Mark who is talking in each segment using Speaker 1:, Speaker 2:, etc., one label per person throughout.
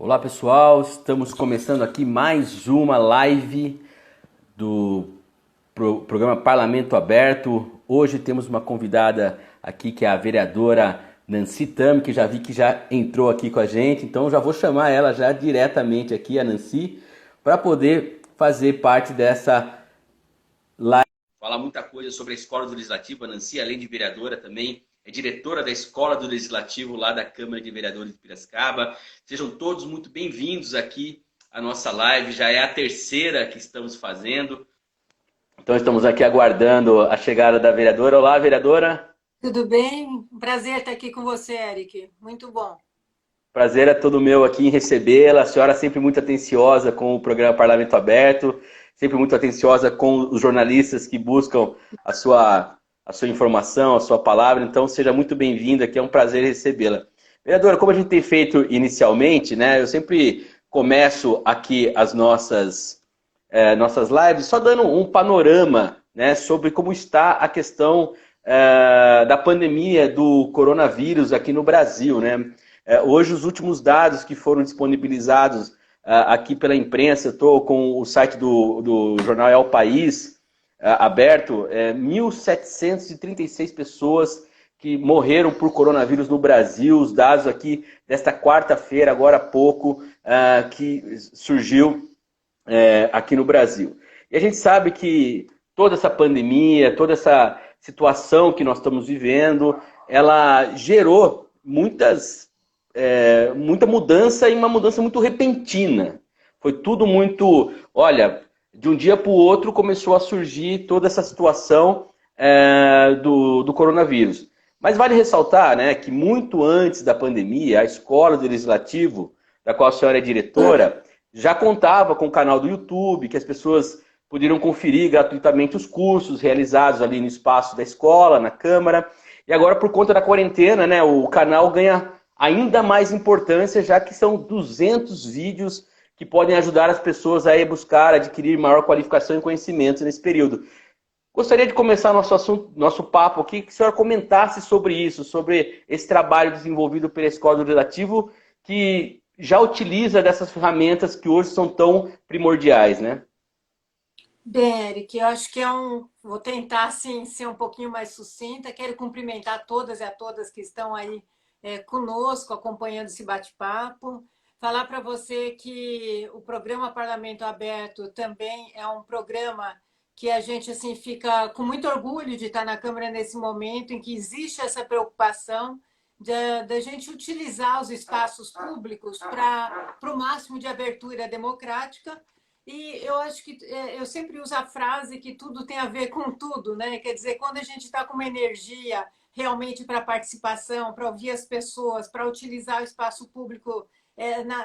Speaker 1: Olá pessoal, estamos começando aqui mais uma live do programa Parlamento Aberto. Hoje temos uma convidada aqui que é a vereadora Nancy Tami, que já vi que já entrou aqui com a gente, então já vou chamar ela já diretamente aqui, a Nancy, para poder fazer parte dessa live. Falar muita coisa sobre a Escola do Legislativo. A Nancy, além de vereadora, também é diretora da Escola do Legislativo lá da Câmara de Vereadores de Piracicaba. Sejam todos muito bem-vindos aqui à nossa live. Já é a terceira que estamos fazendo. Então estamos aqui aguardando a chegada da vereadora. Olá, vereadora.
Speaker 2: Tudo bem? Prazer estar aqui com você, Eric. Muito bom.
Speaker 1: Prazer é todo meu aqui em recebê-la. A senhora é sempre muito atenciosa com o programa Parlamento Aberto, sempre muito atenciosa com os jornalistas que buscam a sua informação, a sua palavra. Então, seja muito bem-vinda aqui, é um prazer recebê-la. Vereadora, como a gente tem feito inicialmente, né, eu sempre começo aqui as nossas lives só dando um panorama, né, sobre como está a questão da pandemia do coronavírus aqui no Brasil, né? Hoje, os últimos dados que foram disponibilizados aqui pela imprensa, estou com o site do jornal É o País aberto, 1.736 pessoas que morreram por coronavírus no Brasil, os dados aqui desta quarta-feira, agora há pouco, que surgiu aqui no Brasil. E a gente sabe que toda essa pandemia, toda essa situação que nós estamos vivendo, ela gerou muita mudança e uma mudança muito repentina. Foi tudo muito, olha, de um dia para o outro começou a surgir toda essa situação do coronavírus. Mas vale ressaltar, né, que muito antes da pandemia, a Escola do Legislativo, da qual a senhora é diretora, já contava com o canal do YouTube, que as pessoas poderiam conferir gratuitamente os cursos realizados ali no espaço da escola, na Câmara. E agora, por conta da quarentena, né, o canal ganha ainda mais importância, já que são 200 vídeos que podem ajudar as pessoas a buscar, adquirir maior qualificação e conhecimento nesse período. Gostaria de começar nosso assunto, nosso papo aqui, que a senhora comentasse sobre isso, sobre esse trabalho desenvolvido pela Escola do Legislativo, que já utiliza dessas ferramentas que hoje são tão primordiais, né?
Speaker 2: Bem, Eric, eu acho que vou tentar assim, ser um pouquinho mais sucinta. Quero cumprimentar todas e a todas que estão aí conosco, acompanhando esse bate-papo. Falar para você que o programa Parlamento Aberto também é um programa que a gente assim fica com muito orgulho de estar na Câmara nesse momento em que existe essa preocupação da gente utilizar os espaços públicos para o máximo de abertura democrática. E eu acho que eu sempre uso a frase que tudo tem a ver com tudo, né? Quer dizer, quando a gente está com uma energia realmente para participação, para ouvir as pessoas, para utilizar o espaço público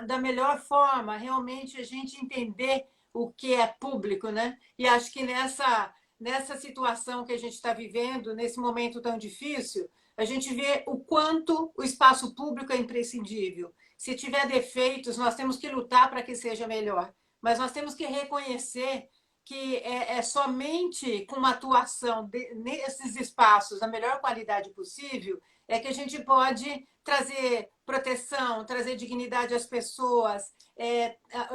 Speaker 2: da melhor forma, realmente a gente entender o que é público, né? E acho que nessa situação que a gente está vivendo, nesse momento tão difícil, a gente vê o quanto o espaço público é imprescindível. Se tiver defeitos, nós temos que lutar para que seja melhor, mas nós temos que reconhecer que é somente com uma atuação nesses espaços da melhor qualidade possível é que a gente pode trazer proteção, trazer dignidade às pessoas.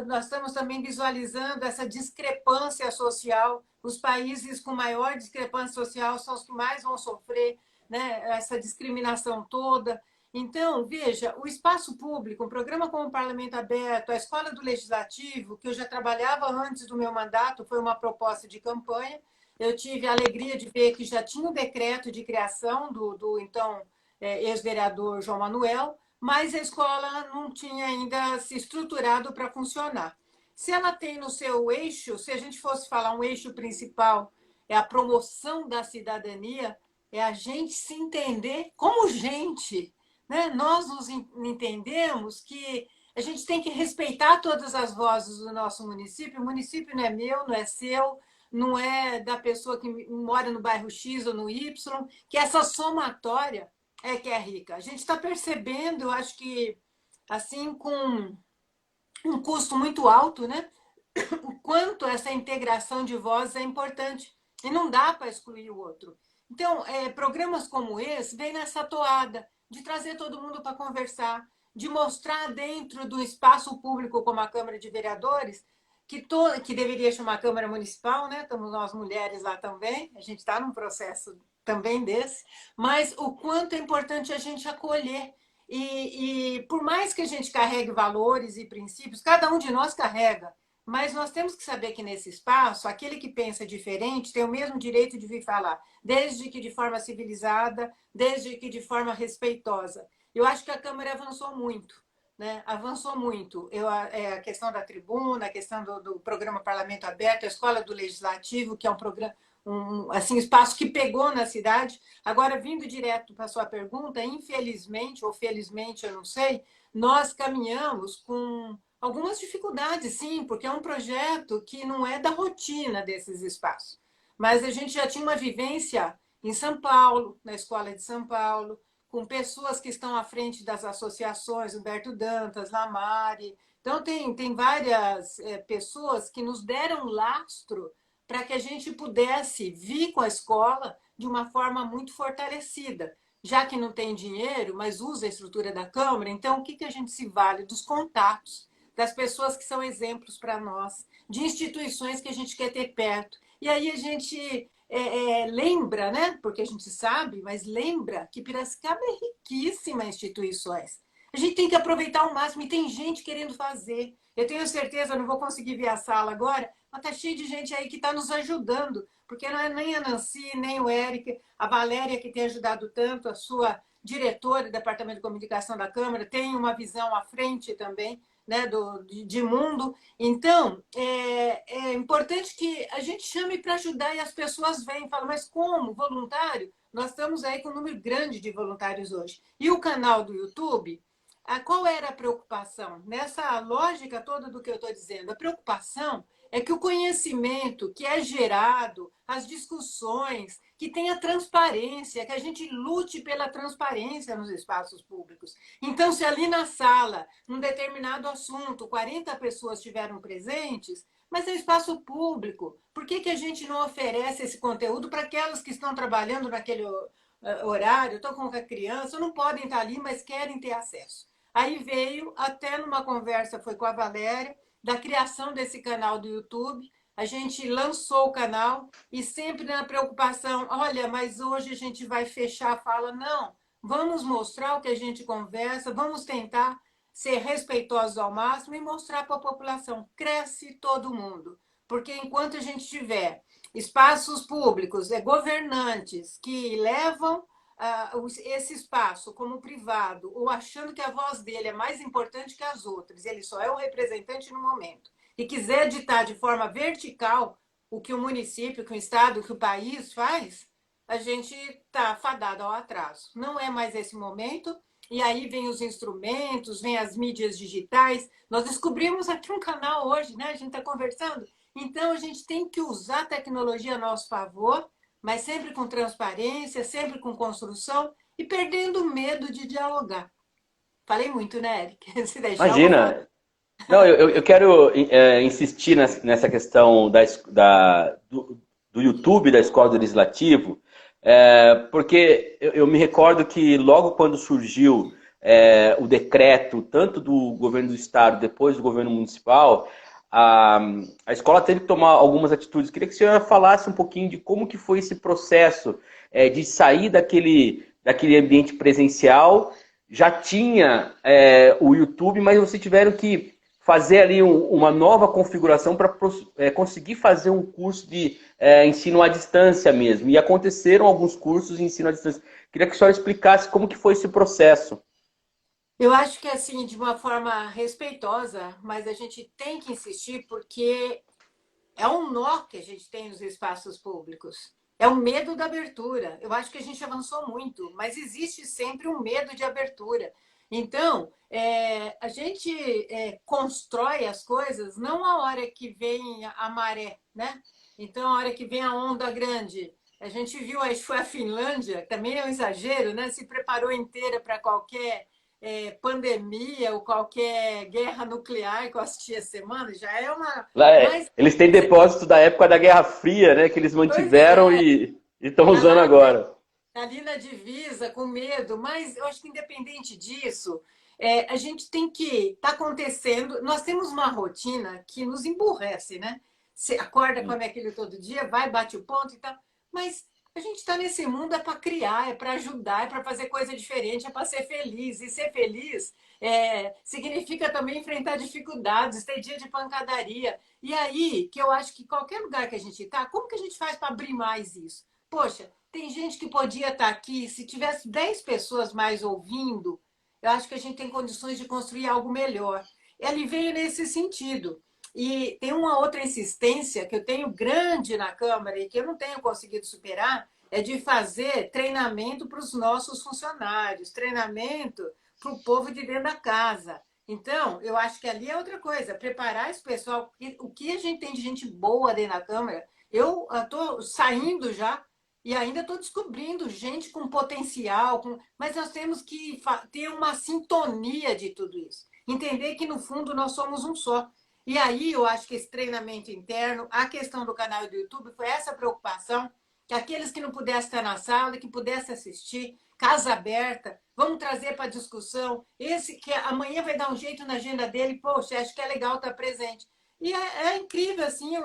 Speaker 2: Nós estamos também visualizando essa discrepância social. Os países com maior discrepância social são os que mais vão sofrer, né, essa discriminação toda. Então, veja, o espaço público, um programa como o Parlamento Aberto, a Escola do Legislativo, que eu já trabalhava antes do meu mandato, foi uma proposta de campanha. Eu tive a alegria de ver que já tinha o decreto de criação do então ex-vereador João Manuel, mas a escola não tinha ainda se estruturado para funcionar. Se ela tem no seu eixo, se a gente fosse falar um eixo principal, é a promoção da cidadania, é a gente se entender como gente, né? Nós nos entendemos que a gente tem que respeitar todas as vozes do nosso município. O município não é meu, não é seu, não é da pessoa que mora no bairro X ou no Y, que essa somatória é que é rica. A gente está percebendo, eu acho que assim, com um custo muito alto, né? O quanto essa integração de vozes é importante e não dá para excluir o outro. Então, programas como esse vêm nessa toada de trazer todo mundo para conversar, de mostrar dentro do espaço público como a Câmara de Vereadores, que deveria chamar Câmara Municipal, né? Estamos nós mulheres lá também, a gente está num processo também desse, mas o quanto é importante a gente acolher. E por mais que a gente carregue valores e princípios, cada um de nós carrega, mas nós temos que saber que nesse espaço, aquele que pensa diferente tem o mesmo direito de vir falar, desde que de forma civilizada, desde que de forma respeitosa. Eu acho que a Câmara avançou muito, né? Avançou muito. A questão da tribuna, a questão do programa Parlamento Aberto, a Escola do Legislativo, que é um programa, assim, espaço que pegou na cidade. Agora, vindo direto para a sua pergunta, infelizmente, ou felizmente, eu não sei, nós caminhamos com algumas dificuldades, sim, porque é um projeto que não é da rotina desses espaços. Mas a gente já tinha uma vivência em São Paulo, na Escola de São Paulo, com pessoas que estão à frente das associações, Humberto Dantas, Lamari. Então, tem várias pessoas que nos deram lastro para que a gente pudesse vir com a escola de uma forma muito fortalecida. Já que não tem dinheiro, mas usa a estrutura da Câmara, então o que a gente se vale? Dos contatos, das pessoas que são exemplos para nós, de instituições que a gente quer ter perto. E aí a gente lembra, né? Porque a gente sabe, mas lembra que Piracicaba é riquíssima em instituições. A gente tem que aproveitar ao máximo e tem gente querendo fazer. Eu tenho certeza, não vou conseguir ver a sala agora, mas está cheio de gente aí que está nos ajudando, porque não é nem a Nancy, nem o Eric, a Valéria que tem ajudado tanto, a sua diretora do Departamento de Comunicação da Câmara, tem uma visão à frente também, né, de mundo. Então, é importante que a gente chame para ajudar e as pessoas vêm e falam, mas como? Voluntário? Nós estamos aí com um número grande de voluntários hoje. E o canal do YouTube, qual era a preocupação? Nessa lógica toda do que eu estou dizendo, a preocupação é que o conhecimento que é gerado, as discussões, que tenha transparência, que a gente lute pela transparência nos espaços públicos. Então, se ali na sala, num determinado assunto, 40 pessoas estiveram presentes, mas é espaço público, por que a gente não oferece esse conteúdo para aquelas que estão trabalhando naquele horário, estão com a criança, não podem estar ali, mas querem ter acesso? Aí veio, até numa conversa, foi com a Valéria, da criação desse canal do YouTube. A gente lançou o canal e sempre na preocupação, olha, mas hoje a gente vai fechar a fala. Não, vamos mostrar o que a gente conversa, vamos tentar ser respeitosos ao máximo e mostrar para a população. Cresce todo mundo, porque enquanto a gente tiver espaços públicos, governantes que levam esse espaço como privado, ou achando que a voz dele é mais importante que as outras, ele só é o representante no momento, e quiser ditar de forma vertical o que o município, que o estado, que o país faz, a gente está fadado ao atraso. Não é mais esse momento, e aí vem os instrumentos, vem as mídias digitais. Nós descobrimos aqui um canal hoje, né? A gente está conversando. Então, a gente tem que usar a tecnologia a nosso favor, mas sempre com transparência, sempre com construção e perdendo o medo de dialogar. Falei muito, né, Eric? Se deixar,
Speaker 1: Imagina. Não, eu quero insistir nessa questão do YouTube, da Escola do Legislativo, porque eu me recordo que logo quando surgiu o decreto, tanto do governo do estado, depois do governo municipal, a escola teve que tomar algumas atitudes. Queria que a senhora falasse um pouquinho de como que foi esse processo de sair daquele ambiente presencial. Já tinha o YouTube, mas vocês tiveram que fazer ali uma nova configuração para conseguir fazer um curso de ensino à distância mesmo. E aconteceram alguns cursos de ensino à distância. Queria que a senhora explicasse como que foi esse processo.
Speaker 2: Eu acho que assim, de uma forma respeitosa, mas a gente tem que insistir porque é um nó que a gente tem nos espaços públicos. É o medo da abertura. Eu acho que a gente avançou muito, mas existe sempre um medo de abertura. Então, a gente constrói as coisas não a hora que vem a maré, né? Então, a hora que vem a onda grande. A gente viu, acho que foi a Finlândia, também é um exagero, né? Se preparou inteira para qualquer pandemia ou qualquer guerra nuclear que eu assisti essa semana, já é uma...
Speaker 1: Lá,
Speaker 2: Mas,
Speaker 1: eles têm depósito da época da Guerra Fria, né? Que eles
Speaker 2: pois
Speaker 1: mantiveram
Speaker 2: é,
Speaker 1: e estão
Speaker 2: tá
Speaker 1: usando
Speaker 2: lá,
Speaker 1: agora.
Speaker 2: ali na divisa, com medo, mas eu acho que independente disso, a gente tem que... Está acontecendo... Nós temos uma rotina que nos emburrece, né? Você acorda, come aquilo todo dia, vai, bate o ponto e tal. Mas a gente está nesse mundo para criar, é para ajudar, é para fazer coisa diferente, é para ser feliz. E ser feliz significa também enfrentar dificuldades, ter dia de pancadaria. E aí, que eu acho que qualquer lugar que a gente está, como que a gente faz para abrir mais isso? Poxa, tem gente que podia estar aqui, se tivesse 10 pessoas mais ouvindo, eu acho que a gente tem condições de construir algo melhor. Ele veio nesse sentido. E tem uma outra insistência que eu tenho grande na Câmara e que eu não tenho conseguido superar, é de fazer treinamento para os nossos funcionários, treinamento para o povo de dentro da casa. Então, eu acho que ali é outra coisa, preparar esse pessoal. O que a gente tem de gente boa dentro da Câmara, eu estou saindo já e ainda estou descobrindo gente com potencial, mas nós temos que ter uma sintonia de tudo isso. Entender que, no fundo, nós somos um só. E aí eu acho que esse treinamento interno, a questão do canal do YouTube, foi essa preocupação, que aqueles que não pudessem estar na sala, que pudessem assistir, casa aberta, vamos trazer para discussão, esse que amanhã vai dar um jeito na agenda dele, poxa, acho que é legal estar presente. E é incrível, assim,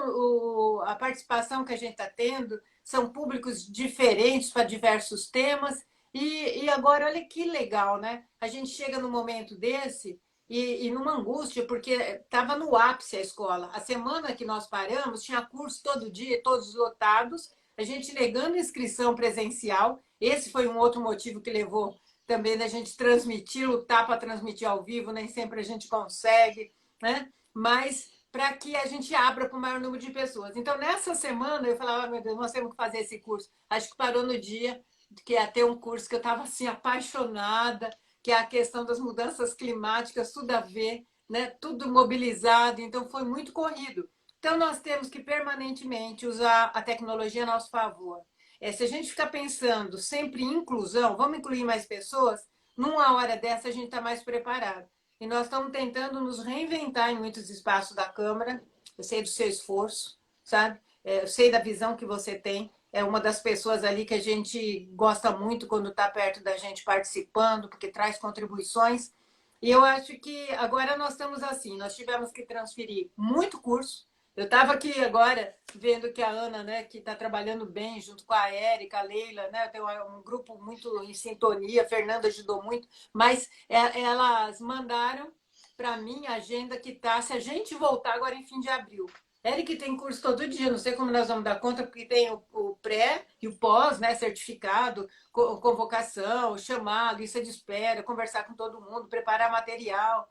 Speaker 2: a participação que a gente está tendo, são públicos diferentes para diversos temas, e agora, olha que legal, né? A gente chega num momento desse e numa angústia, porque estava no ápice a escola. A semana que nós paramos, tinha curso todo dia, todos lotados, a gente negando inscrição presencial. Esse foi um outro motivo que levou também da gente transmitir, lutar para transmitir ao vivo, nem sempre a gente consegue, né? Mas para que a gente abra para o maior número de pessoas. Então, nessa semana, eu falava, meu Deus, nós temos que fazer esse curso. Acho que parou no dia que ia ter um curso que eu estava assim, apaixonada, que é a questão das mudanças climáticas, tudo a ver, né? Tudo mobilizado, então foi muito corrido. Então, nós temos que permanentemente usar a tecnologia a nosso favor. Se a gente ficar pensando sempre em inclusão, vamos incluir mais pessoas, numa hora dessa a gente está mais preparado. E nós estamos tentando nos reinventar em muitos espaços da Câmara. Eu sei do seu esforço, sabe? Eu sei da visão que você tem. É uma das pessoas ali que a gente gosta muito quando está perto da gente participando, porque traz contribuições. E eu acho que agora nós estamos assim, nós tivemos que transferir muito curso. Eu estava aqui agora vendo que a Ana, né, que está trabalhando bem junto com a Érica, a Leila, né, tem um grupo muito em sintonia, a Fernanda ajudou muito, mas elas mandaram para mim a agenda que está, se a gente voltar agora em fim de abril. Eric tem curso todo dia, não sei como nós vamos dar conta, porque tem o pré e o pós, né, certificado, convocação, chamado, lista de espera, conversar com todo mundo, preparar material.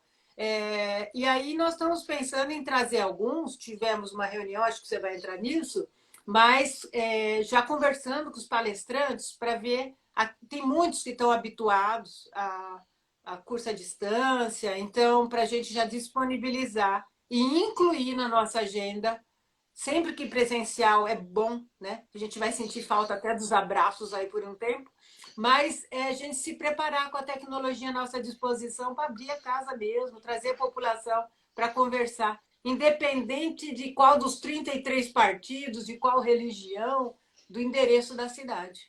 Speaker 2: E aí nós estamos pensando em trazer alguns, tivemos uma reunião, acho que você vai entrar nisso, mas já conversando com os palestrantes para ver, tem muitos que estão habituados a curso à distância, então para a gente já disponibilizar e incluir na nossa agenda, sempre que presencial é bom, né? A gente vai sentir falta até dos abraços aí por um tempo, mas a gente se preparar com a tecnologia à nossa disposição para abrir a casa mesmo, trazer a população para conversar, independente de qual dos 33 partidos, de qual religião, do endereço da cidade.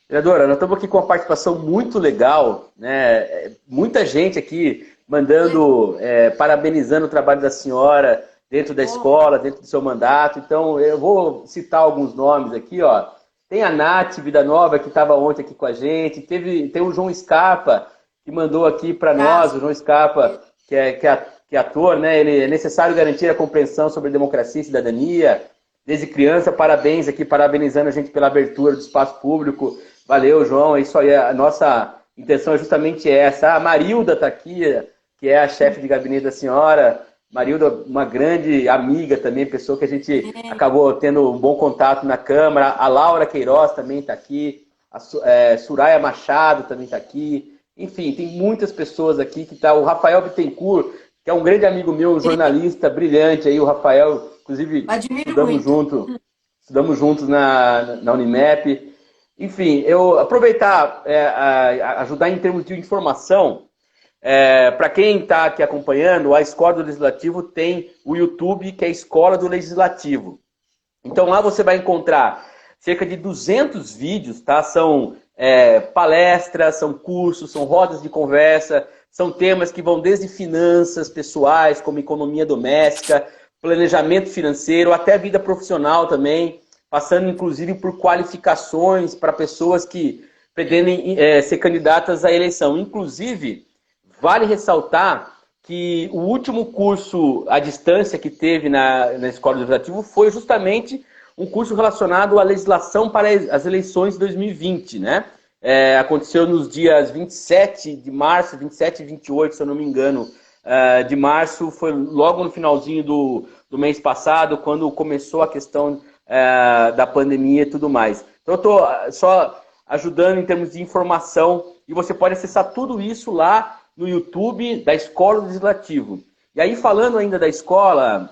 Speaker 1: Vereadora, nós estamos aqui com uma participação muito legal, né? Muita gente aqui mandando, parabenizando o trabalho da senhora dentro da escola, dentro do seu mandato. Então, eu vou citar alguns nomes aqui, ó. Tem a Nath Vida Nova, que estava ontem aqui com a gente. Tem o João Scarpa, que mandou aqui para nós. O João Scarpa, que é ator, né? Ele é necessário garantir a compreensão sobre democracia e cidadania. Desde criança, parabéns aqui, parabenizando a gente pela abertura do espaço público. Valeu, João. É isso aí. A nossa intenção é justamente essa. A Marilda está aqui, que é a chefe de gabinete da senhora. Marilda, uma grande amiga também, pessoa que a gente acabou tendo um bom contato na Câmara. A Laura Queiroz também está aqui. A Suraya Machado também está aqui. Enfim, tem muitas pessoas aqui que tá. O Rafael Bittencourt, que é um grande amigo meu, um jornalista brilhante aí. O Rafael, inclusive, estudamos juntos na Unimep. Enfim, eu aproveitar, ajudar em termos de informação. Para quem está aqui acompanhando, a Escola do Legislativo tem o YouTube, que é a Escola do Legislativo. Então lá você vai encontrar cerca de 200 vídeos, tá? São palestras, são cursos, são rodas de conversa, são temas que vão desde finanças pessoais, como economia doméstica, planejamento financeiro, até vida profissional também, passando inclusive por qualificações para pessoas que pretendem ser candidatas à eleição. Inclusive, vale ressaltar que o último curso à distância que teve na Escola Legislativa foi justamente um curso relacionado à legislação para as eleições de 2020, né? Aconteceu nos dias 27 de março, 27 e 28, se eu não me engano, de março, foi logo no finalzinho do mês passado, quando começou a questão da pandemia e tudo mais. Então, eu estou só ajudando em termos de informação, e você pode acessar tudo isso lá no YouTube da Escola Legislativo. E aí, falando ainda da escola,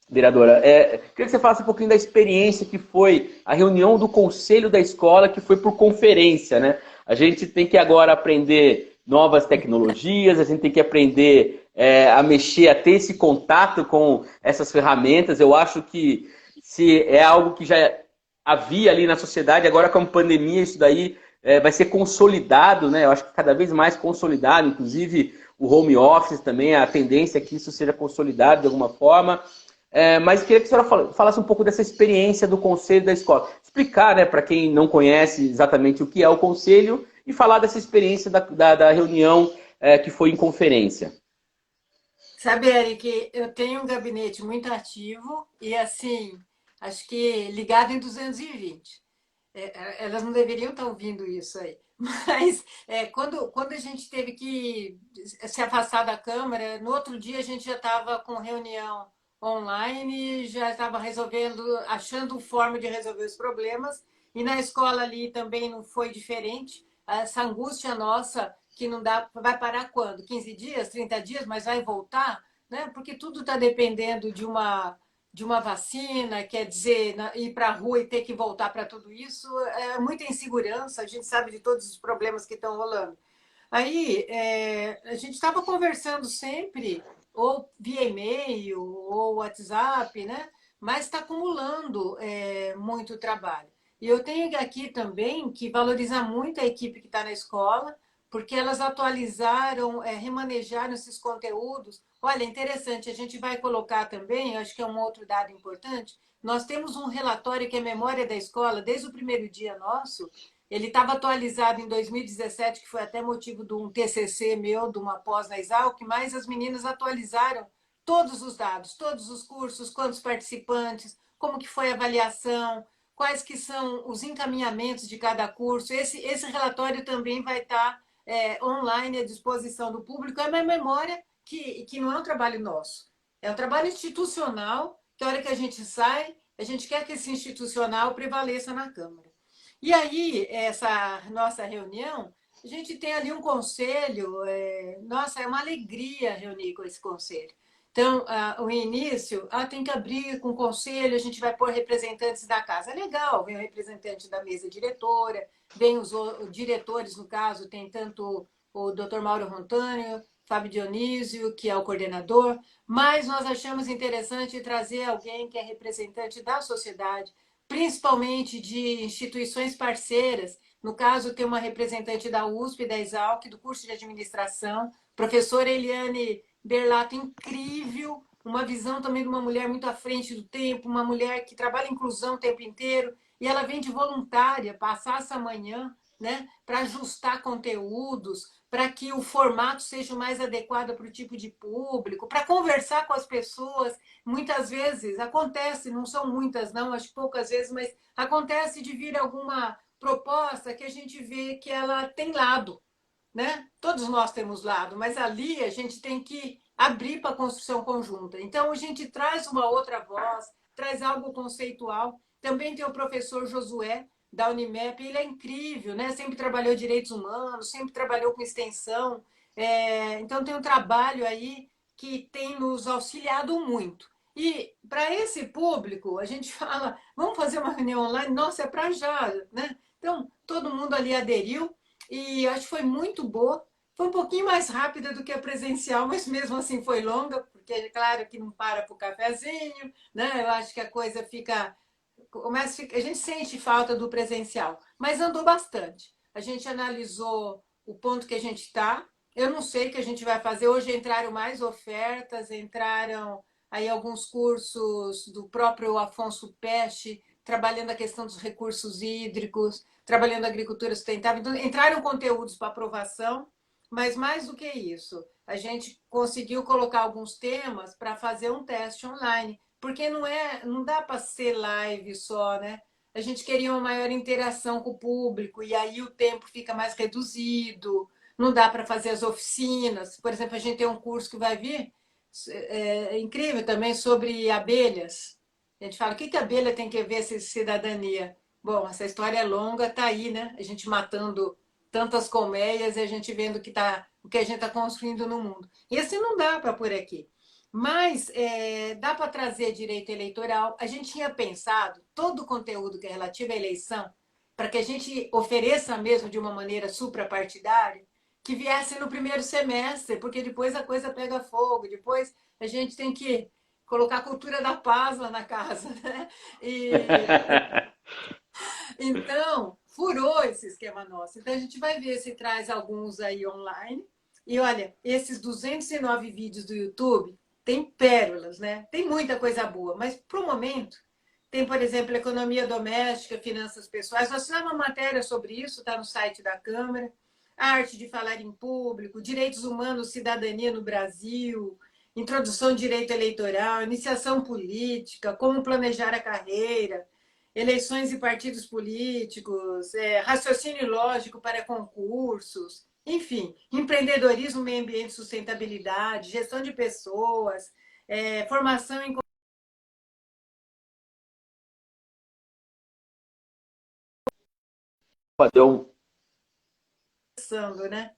Speaker 1: vereadora, queria que você falasse um pouquinho da experiência que foi a reunião do conselho da escola, que foi por conferência, né? A gente tem que agora aprender novas tecnologias, a gente tem que aprender a mexer, a ter esse contato com essas ferramentas. Eu acho que se é algo que já havia ali na sociedade, agora com a pandemia isso daí vai ser consolidado, né? Eu acho que cada vez mais consolidado, inclusive o home office também, a tendência é que isso seja consolidado de alguma forma. Mas queria que a senhora falasse um pouco dessa experiência do conselho da escola. Explicar, né, para quem não conhece exatamente o que é o conselho e falar dessa experiência da reunião que foi em conferência.
Speaker 2: Sabe, Eric, eu tenho um gabinete muito ativo e, assim, acho que ligado em 220. Elas não deveriam estar ouvindo isso aí. Mas quando a gente teve que se afastar da Câmara, no outro dia a gente já estava com reunião online, já estava resolvendo, achando forma de resolver os problemas. E na escola ali também não foi diferente. Essa angústia nossa, que não dá, vai parar quando? 15 dias, 30 dias, mas vai voltar? Né? Porque tudo está dependendo de uma vacina, quer dizer, ir para a rua e ter que voltar para tudo isso, é muita insegurança, a gente sabe de todos os problemas que estão rolando. Aí, a gente estava conversando sempre, ou via e-mail, ou WhatsApp, né? Mas está acumulando muito trabalho. E eu tenho aqui também que valorizar muito a equipe que está na escola, porque elas atualizaram, remanejaram esses conteúdos. Olha, interessante, a gente vai colocar também, acho que é um outro dado importante, nós temos um relatório que é Memória da Escola, desde o primeiro dia nosso, ele estava atualizado em 2017, que foi até motivo de um TCC meu, de uma pós na Exalc, mas as meninas atualizaram todos os dados, todos os cursos, quantos participantes, como que foi a avaliação, quais que são os encaminhamentos de cada curso. Esse relatório também vai estar online à disposição do público. É uma memória que não é um trabalho nosso, é um trabalho institucional, que a hora que a gente sai, a gente quer que esse institucional prevaleça na Câmara. E aí, essa nossa reunião, a gente tem ali um conselho, nossa, é uma alegria reunir com esse conselho. Então, o início, tem que abrir com o conselho, a gente vai pôr representantes da casa. É legal, vem o representante da mesa diretora, vem os diretores, no caso, tem tanto o Dr. Mauro Rontânio, Fábio Dionísio, que é o coordenador, mas nós achamos interessante trazer alguém que é representante da sociedade, principalmente de instituições parceiras. No caso, tem uma representante da USP, da Exalc, do curso de administração, professora Eliane Berlato, incrível, uma visão também de uma mulher muito à frente do tempo, uma mulher que trabalha inclusão o tempo inteiro, e ela vem de voluntária passar essa manhã, né, para ajustar conteúdos, para que o formato seja o mais adequado para o tipo de público, para conversar com as pessoas. Muitas vezes acontece, não são muitas, não, acho que poucas vezes, mas acontece de vir alguma proposta que a gente vê que ela tem lado, né? Todos nós temos lado, mas ali a gente tem que abrir para a construção conjunta. Então a gente traz uma outra voz, traz algo conceitual. Também tem o professor Josué da Unimep, ele é incrível, né? Sempre trabalhou direitos humanos, sempre trabalhou com extensão. Então tem um trabalho aí que tem nos auxiliado muito. E para esse público, a gente fala, vamos fazer uma reunião online? Nossa, é para já, né? Então, todo mundo ali aderiu e acho que foi muito boa. Foi um pouquinho mais rápida do que a presencial, mas mesmo assim foi longa, porque é claro que não para para o cafezinho, né? Eu acho que a coisa fica. A gente sente falta do presencial, mas andou bastante. a gente analisou o ponto que a gente está. Eu não sei o que a gente vai fazer. Hoje entraram mais ofertas, entraram aí alguns cursos do próprio Afonso Peste, trabalhando a questão dos recursos hídricos, trabalhando a agricultura sustentável. Então, entraram conteúdos para aprovação, mas mais do que isso, a gente conseguiu colocar alguns temas para fazer um teste online, porque não dá para ser live só, né? A gente queria uma maior interação com o público e aí o tempo fica mais reduzido, não dá para fazer as oficinas. Por exemplo, a gente tem um curso que vai vir, é incrível também, sobre abelhas. A gente fala, o que que a abelha tem que ver com cidadania? Bom, essa história é longa, tá aí, né? A gente matando tantas colmeias e a gente vendo o que a gente está construindo no mundo. E assim não dá para por aqui. Mas dá para trazer direito eleitoral. A gente tinha pensado todo o conteúdo que é relativo à eleição, para que a gente ofereça mesmo de uma maneira suprapartidária, que viesse no primeiro semestre, porque depois a coisa pega fogo, depois a gente tem que colocar a cultura da paz lá na casa, né? Então, furou esse esquema nosso. Então, a gente vai ver se traz alguns aí online. E olha, esses 209 vídeos do YouTube tem pérolas, né? Tem muita coisa boa, mas para o momento tem, por exemplo, economia doméstica, finanças pessoais. Nós fizemos uma matéria sobre isso, está no site da Câmara. Arte de falar em público, direitos humanos, cidadania no Brasil, introdução de direito eleitoral, iniciação política, como planejar a carreira, eleições e partidos políticos, raciocínio lógico para concursos, enfim, empreendedorismo, meio ambiente, sustentabilidade, gestão de pessoas, formação em
Speaker 1: Deu
Speaker 2: conversando, né?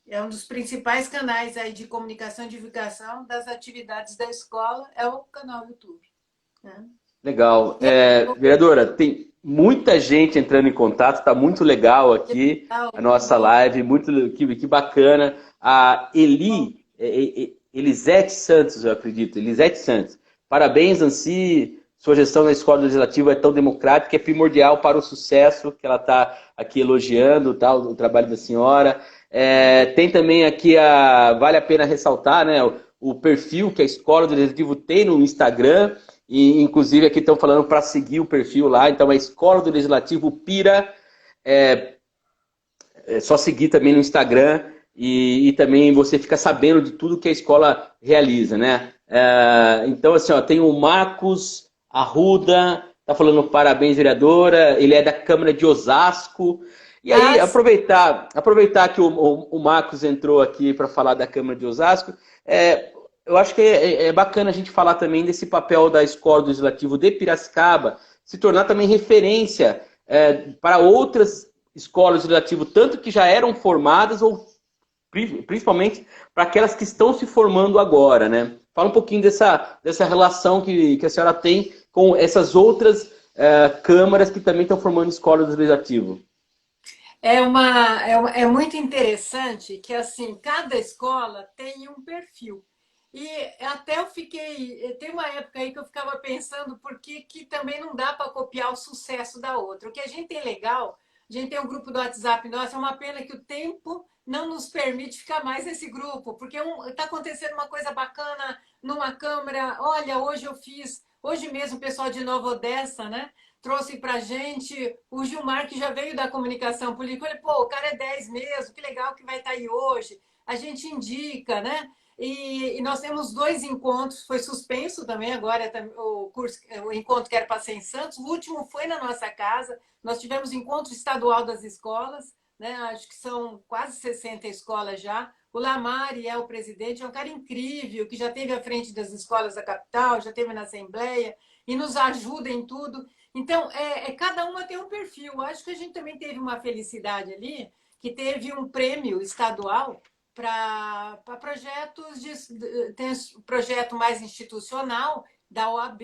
Speaker 2: É um dos principais canais aí de comunicação e divulgação das atividades da escola, é o canal YouTube. Né?
Speaker 1: legal.
Speaker 2: E é
Speaker 1: Vereadora, tem muita gente entrando em contato, está muito legal aqui
Speaker 2: legal,
Speaker 1: a
Speaker 2: muito
Speaker 1: nossa
Speaker 2: bom.
Speaker 1: live, que bacana. A Elisete Santos, eu acredito, Elisete Santos. Parabéns, Nancy. Sua gestão na escola legislativa é tão democrática, é primordial para o sucesso, que ela está aqui elogiando tá, o trabalho da senhora. Tem também aqui vale a pena ressaltar, né, o perfil que a escola do legislativo tem no Instagram. E, inclusive, aqui estão falando para seguir o perfil lá. Então, a Escola do Legislativo Pira. É, é só seguir também no Instagram. E também você fica sabendo de tudo que a escola realiza, né? Então, assim, ó, tem o Marcos Arruda, tá falando parabéns, vereadora. Ele é da Câmara de Osasco. E aí,
Speaker 2: Ah,
Speaker 1: aproveitar que o Marcos entrou aqui para falar da Câmara de Osasco, eu acho que é bacana a gente falar também desse papel da Escola do Legislativo de Piracicaba se tornar também referência para outras escolas legislativas, tanto que já eram formadas ou principalmente para aquelas que estão se formando agora, né? Fala um pouquinho dessa relação que a senhora tem com essas outras câmaras que também estão formando escolas do Legislativo.
Speaker 2: é muito interessante que assim cada escola tem um perfil. E até eu fiquei. Tem uma época aí que eu ficava pensando por que também não dá para copiar o sucesso da outra. O que a gente tem legal, a gente tem um grupo do WhatsApp nosso, é uma pena que o tempo não nos permite ficar mais nesse grupo, porque está acontecendo uma coisa bacana numa câmara. Olha, hoje eu fiz, hoje mesmo o pessoal de Nova Odessa, né? Trouxe para gente o Gilmar, que já veio da comunicação política. Olha, pô, o cara é 10 mesmo, que legal que vai estar aí hoje. A gente indica, né? E nós temos dois encontros, foi suspenso também agora o encontro que era para ser em Santos, o último foi na nossa casa, nós tivemos encontro estadual das escolas, né? Acho que são quase 60 escolas já. O Lamari é o presidente, é um cara incrível, que já esteve à frente das escolas da capital, já esteve na Assembleia, e nos ajuda em tudo. Então, cada uma tem um perfil. Acho que a gente também teve uma felicidade ali, que teve um prêmio estadual para projetos tem projeto mais institucional da OAB,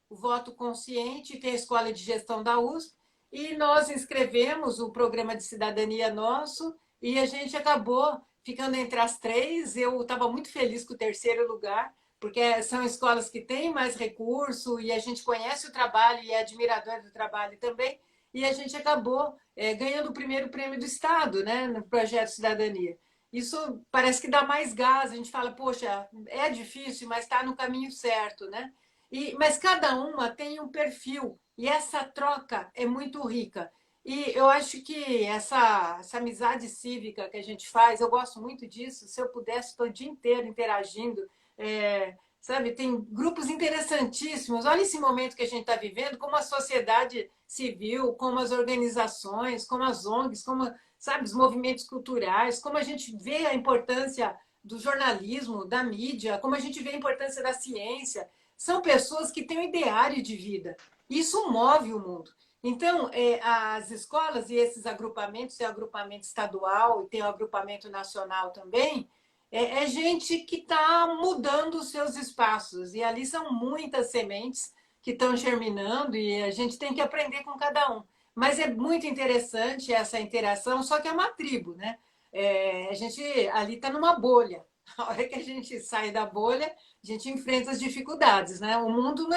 Speaker 2: o voto consciente, tem a escola de gestão da USP, e nós inscrevemos o programa de cidadania nosso e a gente acabou ficando entre as três. Eu estava muito feliz com o terceiro lugar, porque são escolas que têm mais recurso e a gente conhece o trabalho e é admirador do trabalho também. e a gente acabou ganhando o primeiro prêmio do Estado, né, no projeto Cidadania. Isso parece que dá mais gás, a gente fala, poxa, é difícil, mas está no caminho certo, né? Mas cada uma tem um perfil, e essa troca é muito rica. E eu acho que essa amizade cívica que a gente faz, eu gosto muito disso. Se eu pudesse, estou o dia inteiro interagindo. Sabe, tem grupos interessantíssimos. Olha esse momento que a gente está vivendo, como a sociedade civil, como as organizações, como as ONGs, como, sabe, os movimentos culturais, como a gente vê a importância do jornalismo, da mídia, como a gente vê a importância da ciência. São pessoas que têm um ideário de vida. Isso move o mundo. Então, as escolas e esses agrupamentos, tem o agrupamento estadual e tem o agrupamento nacional também, gente que está mudando os seus espaços. E ali são muitas sementes que estão germinando e a gente tem que aprender com cada um. Mas é muito interessante essa interação, só que é uma tribo, né? A gente ali está numa bolha. A hora que a gente sai da bolha, a gente enfrenta as dificuldades, né? O mundo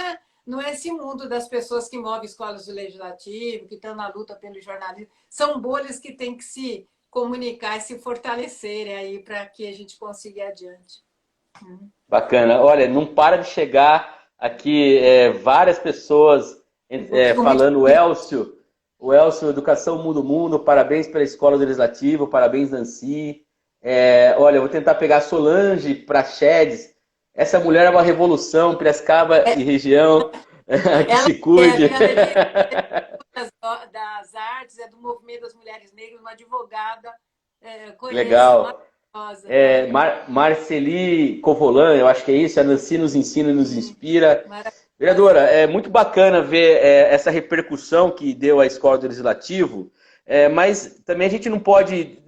Speaker 2: não é esse mundo das pessoas que movem escolas do legislativo, que estão na luta pelo jornalismo. São bolhas que têm que se comunicar e se fortalecerem aí para que a gente consiga ir adiante.
Speaker 1: Bacana. Olha, não para de chegar aqui várias pessoas falando, o Elcio, Educação Muda o Mundo, parabéns pela Escola do Legislativo, parabéns, Nancy. Olha, eu vou tentar pegar a Solange Prachedes. Essa mulher é uma revolução, Piracicaba e região, que se cuide.
Speaker 2: Das artes, é do movimento das mulheres negras, uma advogada, conheço,
Speaker 1: Legal.
Speaker 2: maravilhosa.
Speaker 1: Marceli Covolan, eu acho que é isso, a Nancy nos ensina e nos inspira.
Speaker 2: Maravilhosa.
Speaker 1: Vereadora, é muito bacana ver essa repercussão que deu a Escola do Legislativo, mas também a gente não pode...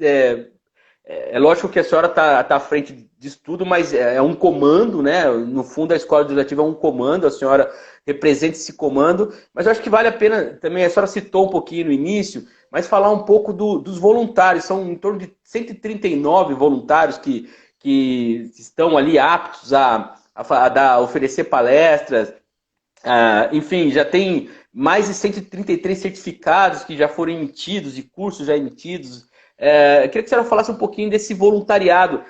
Speaker 1: É lógico que a senhora está à frente disso tudo, mas é um comando, né? No fundo, a Escola Legislativa é um comando, a senhora representa esse comando, mas eu acho que vale a pena também, a senhora citou um pouquinho no início, mas falar um pouco dos voluntários. São em torno de 139 voluntários que estão ali aptos a oferecer palestras. Enfim, já tem mais de 133 certificados que já foram emitidos, de cursos já emitidos. Eu queria que a senhora falasse um pouquinho desse voluntariado.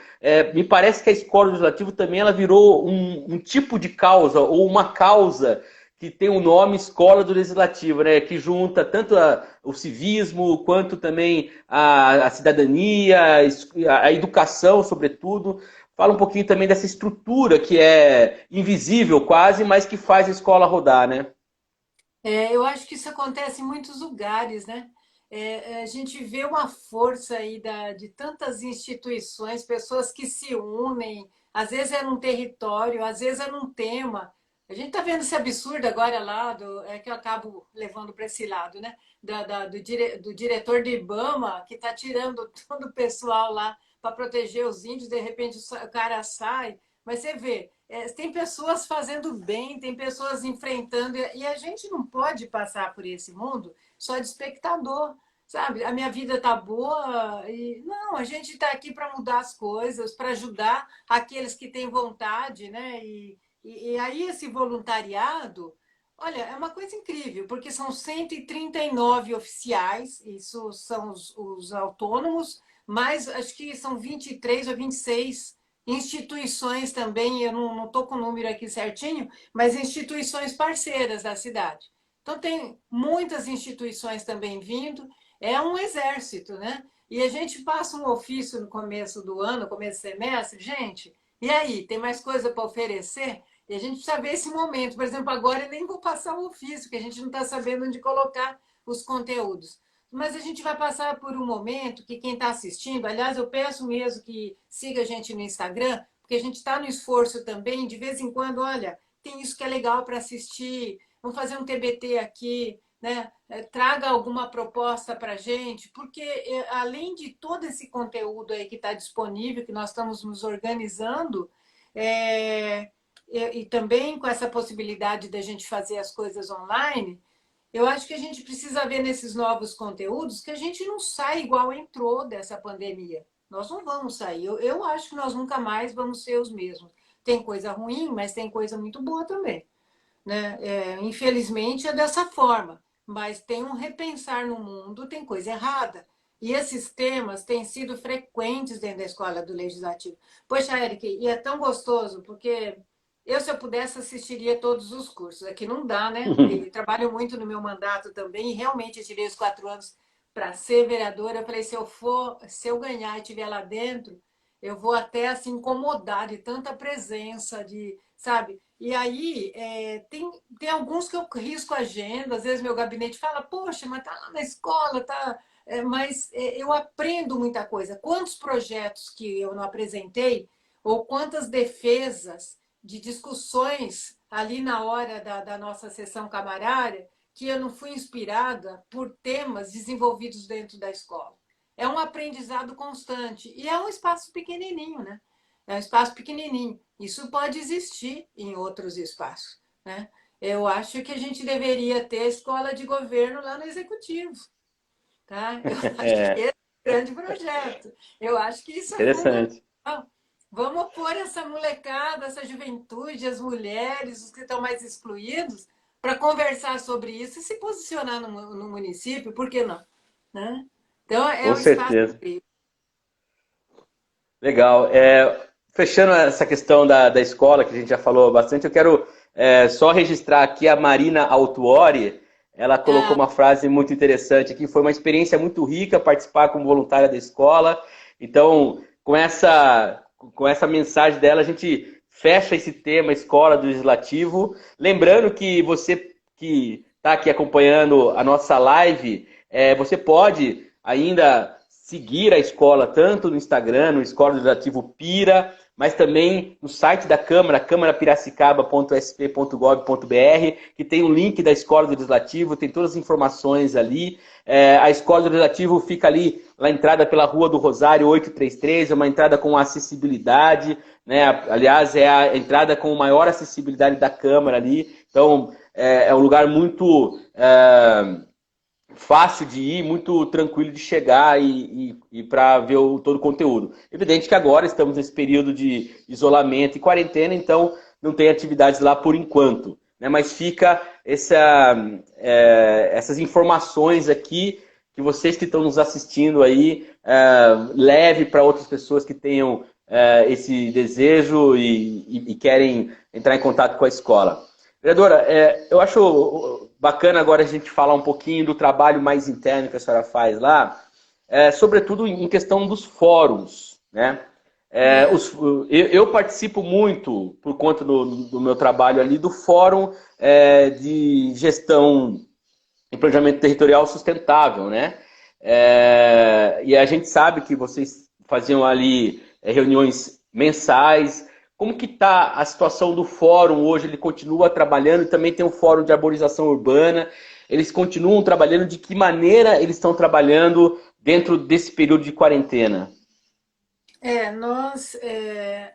Speaker 1: Me parece que a Escola Legislativa também ela virou um tipo de causa, ou uma causa que tem o nome Escola do Legislativo, né? Que junta tanto o civismo, quanto também a cidadania, a educação, sobretudo. Fala um pouquinho também dessa estrutura que é invisível quase, mas que faz a escola rodar, né?
Speaker 2: Eu acho que isso acontece em muitos lugares, né? A gente vê uma força aí de tantas instituições, pessoas que se unem, às vezes é num território, às vezes é num tema. A gente está vendo esse absurdo agora lá, que eu acabo levando para esse lado, né? Do diretor do IBAMA, que está tirando todo o pessoal lá para proteger os índios, de repente o cara sai. Mas você vê, tem pessoas fazendo bem, tem pessoas enfrentando, e a gente não pode passar por esse mundo só de espectador, sabe? A minha vida tá boa e não, a gente está aqui para mudar as coisas, para ajudar aqueles que têm vontade, né? E aí esse voluntariado, olha, é uma coisa incrível, porque são 139 oficiais, isso são os autônomos, mas acho que são 23 ou 26 instituições também, eu não estou com o número aqui certinho, mas instituições parceiras da cidade. Então, tem muitas instituições também vindo, é um exército, né? E a gente passa um ofício no começo do ano, começo do semestre, gente, e aí, tem mais coisa para oferecer? E a gente precisa ver esse momento. Por exemplo, agora eu nem vou passar o ofício, porque a gente não está sabendo onde colocar os conteúdos. Mas a gente vai passar por um momento que quem está assistindo, aliás, eu peço mesmo que siga a gente no Instagram, porque a gente está no esforço também, de vez em quando, olha, tem isso que é legal para assistir, vamos fazer um TBT aqui, né? Traga alguma proposta para a gente, porque além de todo esse conteúdo aí que está disponível, que nós estamos nos organizando, e também com essa possibilidade da gente fazer as coisas online, eu acho que a gente precisa ver nesses novos conteúdos que a gente não sai igual entrou dessa pandemia. Nós não vamos sair. Eu acho que nós nunca mais vamos ser os mesmos. Tem coisa ruim, mas tem coisa muito boa também, né? Infelizmente é dessa forma. mas tem um repensar no mundo, tem coisa errada. E esses temas têm sido frequentes dentro da escola do Legislativo. Poxa, Eric, e é tão gostoso, porque eu, se eu pudesse, assistiria todos os cursos. Aqui não dá, né? E trabalho muito no meu mandato também, e realmente eu tirei os 4 anos para ser vereadora. Eu falei, se eu ganhar e estiver lá dentro, eu vou até assim incomodar de tanta presença, de, sabe? E aí tem alguns que eu risco a agenda, às vezes meu gabinete fala, poxa, mas tá lá na escola, tá. Mas eu aprendo muita coisa. Quantos projetos que eu não apresentei, ou quantas defesas de discussões ali na hora da nossa sessão camarária, que eu não fui inspirada por temas desenvolvidos dentro da escola. É um aprendizado constante. E é um espaço pequenininho, né? É um espaço pequenininho. Isso pode existir em outros espaços, né? Eu acho que a gente deveria ter escola de governo lá no executivo, tá? Eu acho que
Speaker 1: É,
Speaker 2: esse é um grande projeto. Eu acho que isso é fundamental.
Speaker 1: interessante.
Speaker 2: Vamos pôr essa molecada, essa juventude, as mulheres, os que estão mais excluídos, para conversar sobre isso e se posicionar no município, por que não? Né? Então, é
Speaker 1: Com
Speaker 2: um espaço
Speaker 1: certeza.
Speaker 2: incrível.
Speaker 1: Legal. Fechando essa questão da escola, que a gente já falou bastante, eu quero só registrar aqui a Marina Altuori. Ela colocou
Speaker 2: Ah,
Speaker 1: uma frase muito interessante aqui. Foi uma experiência muito rica participar como voluntária da escola. Então, com essa mensagem dela, a gente fecha esse tema Escola do Legislativo. Lembrando que você que está aqui acompanhando a nossa live, você pode ainda seguir a escola tanto no Instagram, no Escola Legislativo Pira, mas também no site da Câmara, câmarapiracicaba.sp.gov.br, que tem o link da Escola Legislativo, tem todas as informações ali. A Escola Legislativo fica ali na entrada pela Rua do Rosário 833, é uma entrada com acessibilidade, né? Aliás, é a entrada com maior acessibilidade da Câmara ali. Então, é um lugar muito fácil de ir, muito tranquilo de chegar e para ver todo o conteúdo. Evidente que agora estamos nesse período de isolamento e quarentena, então não tem atividades lá por enquanto. Né? Mas fica essas informações aqui que vocês que estão nos assistindo aí leve para outras pessoas que tenham esse desejo e querem entrar em contato com a escola. Vereadora, eu acho bacana agora a gente falar um pouquinho do trabalho mais interno que a senhora faz lá, sobretudo em questão dos fóruns, né?
Speaker 2: ah,
Speaker 1: Eu participo muito, por conta do meu trabalho ali, do Fórum de Gestão e Planejamento Territorial Sustentável, né? E a gente sabe que vocês faziam ali reuniões mensais. Como que está a situação do fórum hoje? Ele continua trabalhando e também tem o fórum de arborização urbana. Eles continuam trabalhando? De que maneira eles estão trabalhando dentro desse período de quarentena?
Speaker 2: nós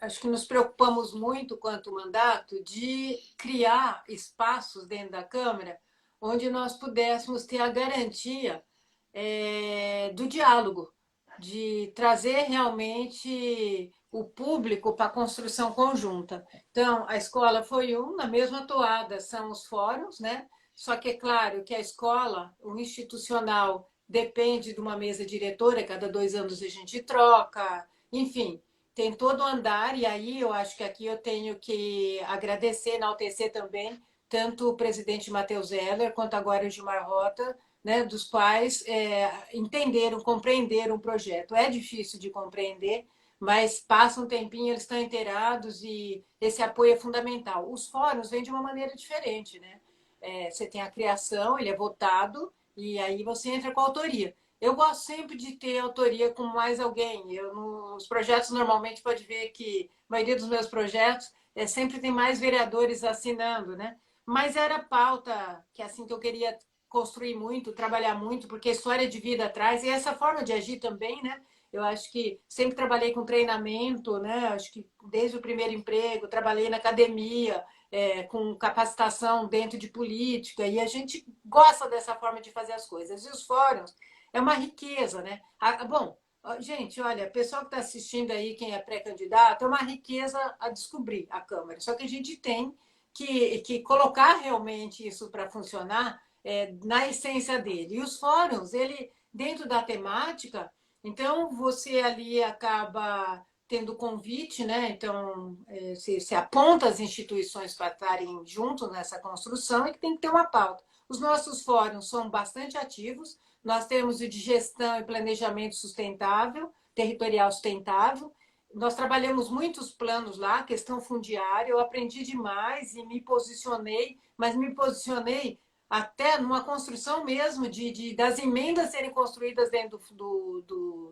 Speaker 2: acho que nos preocupamos muito, quanto mandato, de criar espaços dentro da Câmara onde nós pudéssemos ter a garantia do diálogo, de trazer realmente o público para a construção conjunta. Então, a escola foi na mesma toada são os fóruns, né? Só que é claro que a escola, o institucional, depende de uma mesa diretora, cada 2 anos a gente troca, enfim, tem todo o andar, e aí eu acho que aqui eu tenho que agradecer, enaltecer também, tanto o presidente Matheus Zeller, quanto agora o Gilmar Rota, né, dos quais entenderam, compreenderam o projeto. É difícil de compreender, mas passa um tempinho, eles estão inteirados e esse apoio é fundamental. Os fóruns vêm de uma maneira diferente, né? Você tem a criação, ele é votado, e aí você entra com a autoria. Eu gosto sempre de ter autoria com mais alguém. Nos projetos, normalmente, pode ver que a maioria dos meus projetos sempre tem mais vereadores assinando, né? Mas era pauta que assim que eu queria construir muito, trabalhar muito, porque a história de vida atrás e essa forma de agir também, né? Eu acho que sempre trabalhei com treinamento, né? Acho que desde o primeiro emprego, trabalhei na academia, com capacitação dentro de política, e a gente gosta dessa forma de fazer as coisas. E os fóruns é uma riqueza, né? Bom, gente, olha, pessoal que está assistindo aí, quem é pré-candidato, é uma riqueza a descobrir a Câmara. Só que a gente tem que colocar realmente isso para funcionar na essência dele. E os fóruns, ele, dentro da temática, então você ali acaba tendo convite, né? Então, se aponta as instituições para estarem junto nessa construção e que tem que ter uma pauta. Os nossos fóruns são bastante ativos, nós temos o de gestão e planejamento sustentável, territorial sustentável, nós trabalhamos muitos planos lá, questão fundiária, eu aprendi demais e me posicionei, mas me posicionei até numa construção mesmo das emendas serem construídas dentro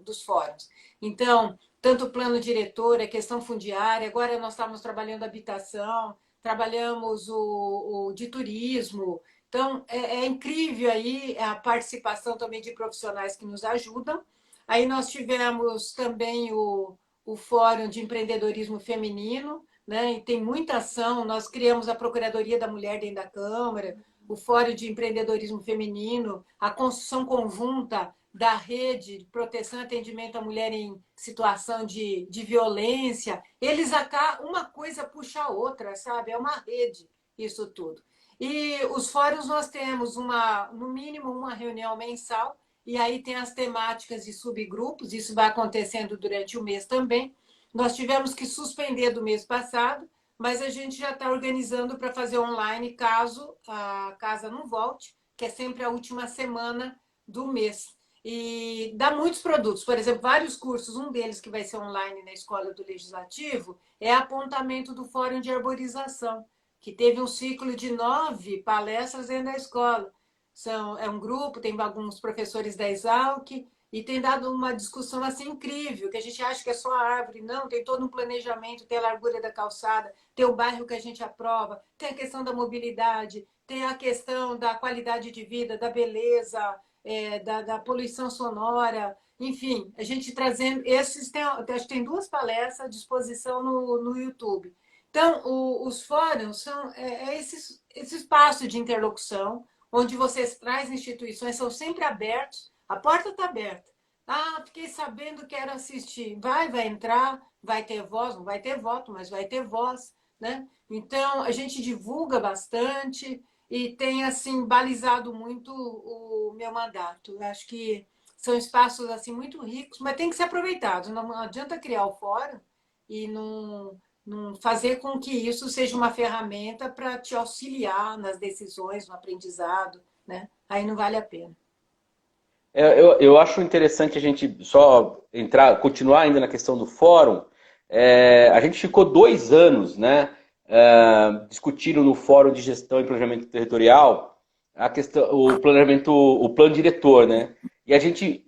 Speaker 2: dos fóruns. Então, tanto o plano diretor, a questão fundiária, agora nós estamos trabalhando habitação, trabalhamos o de turismo. Então, é incrível aí a participação também de profissionais que nos ajudam. Aí nós tivemos também o Fórum de Empreendedorismo Feminino, né? E tem muita ação. Nós criamos a Procuradoria da Mulher dentro da Câmara, o Fórum de Empreendedorismo Feminino, a construção conjunta da rede de proteção e atendimento à mulher em situação de violência. Eles acá, uma coisa puxa a outra, sabe? É uma rede isso tudo. E os fóruns nós temos no mínimo uma reunião mensal, e aí tem as temáticas de subgrupos, isso vai acontecendo durante o mês também. Nós tivemos que suspender do mês passado, mas a gente já está organizando para fazer online caso a casa não volte, que é sempre a última semana do mês. E dá muitos produtos, por exemplo, vários cursos, um deles que vai ser online na Escola do Legislativo é apontamento do Fórum de Arborização, que teve um ciclo de 9 palestras dentro da escola. É um grupo, tem alguns professores da Exalc, e tem dado uma discussão assim incrível, que a gente acha que é só a árvore. Não, tem todo um planejamento, tem a largura da calçada, tem o bairro que a gente aprova, tem a questão da mobilidade, tem a questão da qualidade de vida, da beleza, da poluição sonora. Enfim, a gente trazendo esses, acho que tem 2 palestras à disposição no YouTube. Então, os fóruns são esse espaço de interlocução, onde vocês trazem instituições, são sempre abertos, a porta está aberta. Ah, fiquei sabendo, quero assistir. Vai entrar, vai ter voz, não vai ter voto, mas vai ter voz, né? Então, a gente divulga bastante e tem, assim, balizado muito o meu mandato. Eu acho que são espaços, assim, muito ricos, mas tem que ser aproveitados. Não adianta criar o fórum e não fazer com que isso seja uma ferramenta para te auxiliar nas decisões, no aprendizado, né? Aí não vale a pena.
Speaker 1: Eu acho interessante a gente só continuar ainda na questão do fórum. A gente ficou 2 anos, né, discutindo no Fórum de Gestão e Planejamento Territorial a questão, o plano diretor, né? E a gente,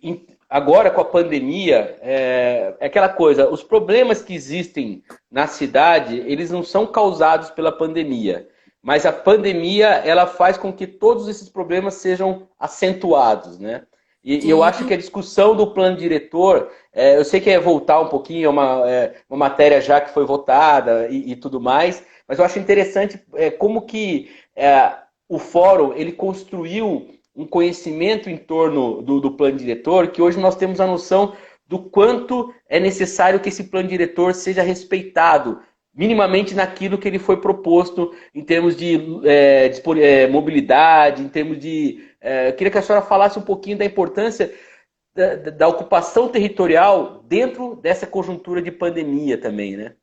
Speaker 1: agora com a pandemia, é aquela coisa, os problemas que existem na cidade, eles não são causados pela pandemia, mas a pandemia, ela faz com que todos esses problemas sejam acentuados, né? E eu acho que a discussão do plano diretor, eu sei que é voltar um pouquinho, uma matéria já que foi votada e tudo mais, mas eu acho interessante como que o fórum ele construiu um conhecimento em torno do plano diretor, que hoje nós temos a noção do quanto é necessário que esse plano diretor seja respeitado, minimamente naquilo que ele foi proposto em termos de mobilidade, em termos de... eu queria que a senhora falasse um pouquinho da importância da ocupação territorial dentro dessa conjuntura de pandemia também, né?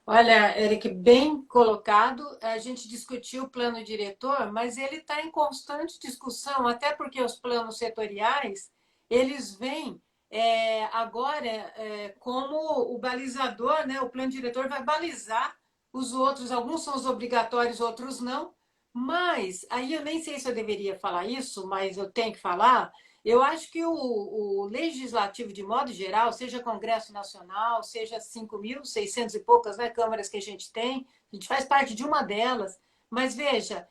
Speaker 2: Olha, Eric, bem colocado. A gente discutiu o plano diretor, mas ele está em constante discussão, até porque os planos setoriais, eles vêm agora como o balizador, né? O plano diretor vai balizar os outros, alguns são os obrigatórios, outros não. Mas, aí eu nem sei se eu deveria falar isso, mas eu tenho que falar. Eu acho que o legislativo, de modo geral, seja Congresso Nacional, seja 5.600 e poucas, né, câmaras que a gente faz parte de uma delas, mas veja,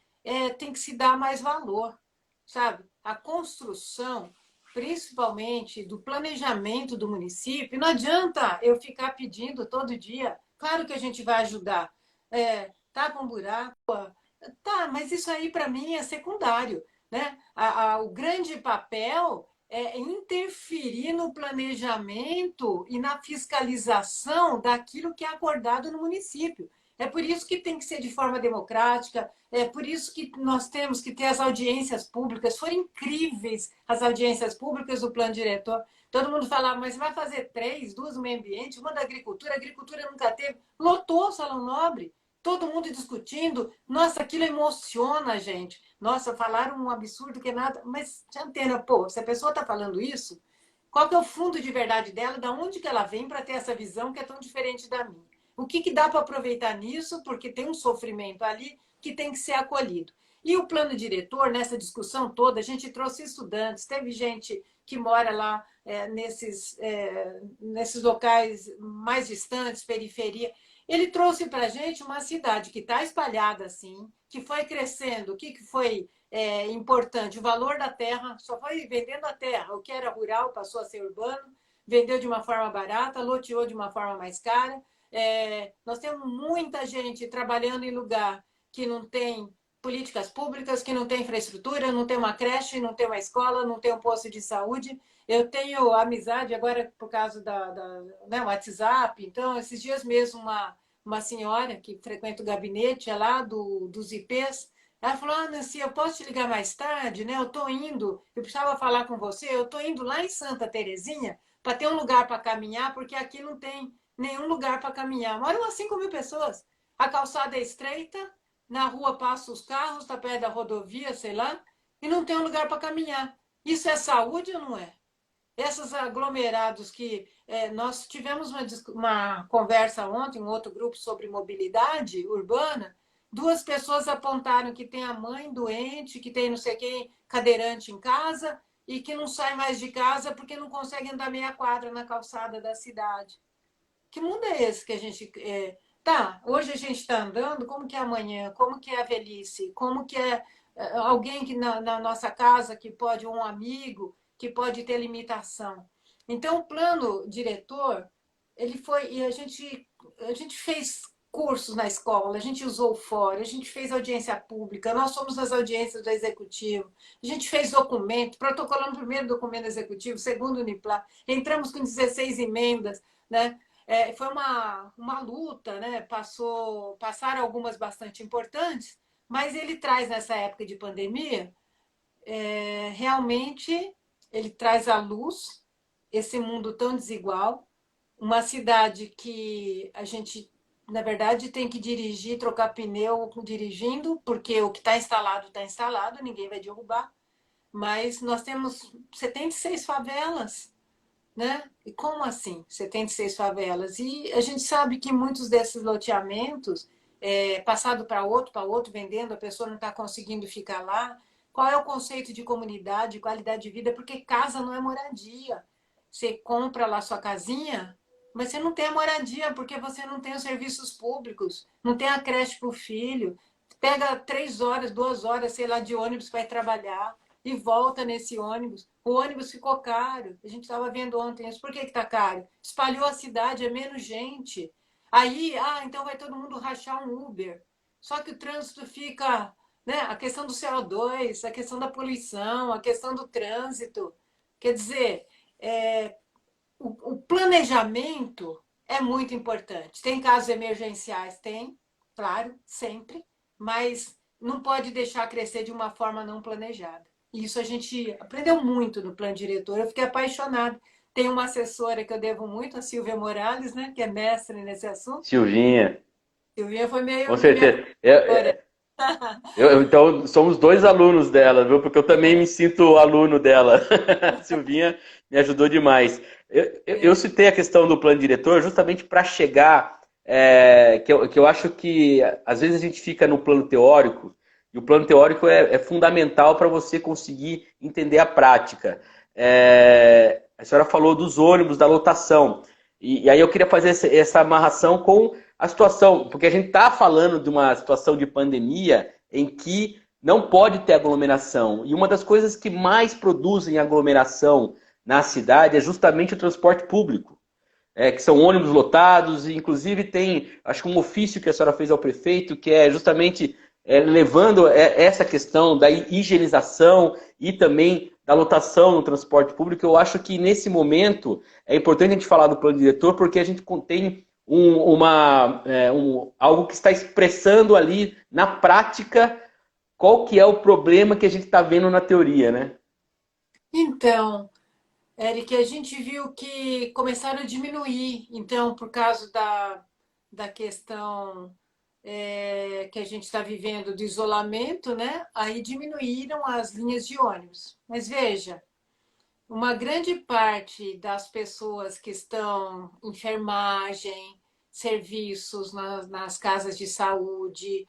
Speaker 2: tem que se dar mais valor, sabe? A construção, principalmente do planejamento do município, não adianta eu ficar pedindo todo dia. Claro que a gente vai ajudar. Tá com buraco, tá, mas isso aí para mim é secundário, né? O grande papel é interferir no planejamento e na fiscalização daquilo que é acordado no município. É por isso que tem que ser de forma democrática, é por isso que nós temos que ter as audiências públicas. Foram incríveis as audiências públicas do plano diretor. Todo mundo falava, mas vai fazer três, duas no meio ambiente, uma da agricultura, a agricultura nunca teve. Lotou o Salão Nobre, todo mundo discutindo. Nossa, aquilo emociona a gente. Nossa, falaram um absurdo que é nada. Mas, Antena, pô, se a pessoa está falando isso, qual que é o fundo de verdade dela? Da onde que ela vem para ter essa visão que é tão diferente da minha? O que dá para aproveitar nisso? Porque tem um sofrimento ali que tem que ser acolhido. E o plano diretor, nessa discussão toda, a gente trouxe estudantes, teve gente que mora lá nesses locais mais distantes, periferia. Ele trouxe para a gente uma cidade que está espalhada assim, que foi crescendo. O que foi importante? O valor da terra, só foi vendendo a terra. O que era rural passou a ser urbano, vendeu de uma forma barata, loteou de uma forma mais cara. Nós temos muita gente trabalhando em lugar que não tem políticas públicas, que não tem infraestrutura, não tem uma creche, não tem uma escola, não tem um posto de saúde. Eu tenho amizade agora por causa né, WhatsApp. Então, esses dias mesmo, uma senhora que frequenta o gabinete é lá dos IPs, ela falou, Nancy, eu posso te ligar mais tarde? Né? Eu estou indo, eu precisava falar com você, eu estou indo lá em Santa Terezinha para ter um lugar para caminhar, porque aqui não tem nenhum lugar para caminhar. Moram umas 5.000 pessoas. A calçada é estreita, na rua passam os carros, está perto da rodovia, sei lá, e não tem um lugar para caminhar. Isso é saúde ou não é? Esses aglomerados que nós tivemos uma conversa ontem, um outro grupo sobre mobilidade urbana, duas pessoas apontaram que tem a mãe doente, que tem não sei quem cadeirante em casa e que não sai mais de casa porque não consegue andar meia quadra na calçada da cidade. Que mundo é esse que a gente... Tá, hoje a gente está andando, como que é amanhã? Como que é a velhice? Como que é alguém que na nossa casa que pode, um amigo, que pode ter limitação? Então, o plano diretor, ele foi... E a gente fez cursos na escola, a gente usou o fórum, a gente fez audiência pública, nós fomos nas audiências do executivo, a gente fez documento, protocolamos o primeiro documento executivo, segundo o NIPLA, entramos com 16 emendas, né? Foi uma luta, né? Passaram algumas bastante importantes, mas ele traz nessa época de pandemia, realmente ele traz à luz esse mundo tão desigual, uma cidade que a gente, na verdade, tem que dirigir, trocar pneu dirigindo, porque o que está instalado, ninguém vai derrubar, mas nós temos 76 favelas, né? E como assim, 76 favelas? E a gente sabe que muitos desses loteamentos, passado para outro, vendendo, a pessoa não está conseguindo ficar lá. Qual é o conceito de comunidade, de qualidade de vida? Porque casa não é moradia. Você compra lá sua casinha, mas você não tem a moradia, porque você não tem os serviços públicos, não tem a creche para o filho. Pega 3 horas, 2 horas, sei lá, de ônibus para ir trabalhar e volta nesse ônibus. O ônibus ficou caro. A gente estava vendo ontem isso. Por que está caro? Espalhou a cidade, é menos gente. Aí, então vai todo mundo rachar um Uber. Só que o trânsito fica, né? A questão do CO2, a questão da poluição, a questão do trânsito. Quer dizer, o planejamento é muito importante. Tem casos emergenciais? Tem, claro, sempre. Mas não pode deixar crescer de uma forma não planejada. Isso a gente aprendeu muito no plano diretor. Eu fiquei apaixonada. Tem uma assessora que eu devo muito, a Silvia Morales, né, que é mestre nesse assunto.
Speaker 1: Silvinha.
Speaker 2: Silvinha foi meio
Speaker 1: Com
Speaker 2: que minha
Speaker 1: certeza.
Speaker 2: professora.
Speaker 1: Então, somos dois alunos dela, viu? Porque eu também me sinto aluno dela. A Silvinha me ajudou demais. Eu citei a questão do plano diretor justamente para chegar, que eu acho que às vezes a gente fica no plano teórico, e o plano teórico é fundamental para você conseguir entender a prática. A senhora falou dos ônibus, da lotação. E aí eu queria fazer essa amarração com a situação, porque a gente está falando de uma situação de pandemia em que não pode ter aglomeração. E uma das coisas que mais produzem aglomeração na cidade é justamente o transporte público. Que são ônibus lotados, e inclusive tem, acho que um ofício que a senhora fez ao prefeito, que é justamente levando essa questão da higienização e também da lotação no transporte público. Eu acho que nesse momento é importante a gente falar do plano diretor, porque a gente tem algo que está expressando ali na prática qual que é o problema que a gente está vendo na teoria, né?
Speaker 2: Então, Eric, a gente viu que começaram a diminuir, então, por causa da questão que a gente está vivendo do isolamento, né? Aí diminuíram as linhas de ônibus. Mas veja, uma grande parte das pessoas que estão em enfermagem, serviços nas casas de saúde,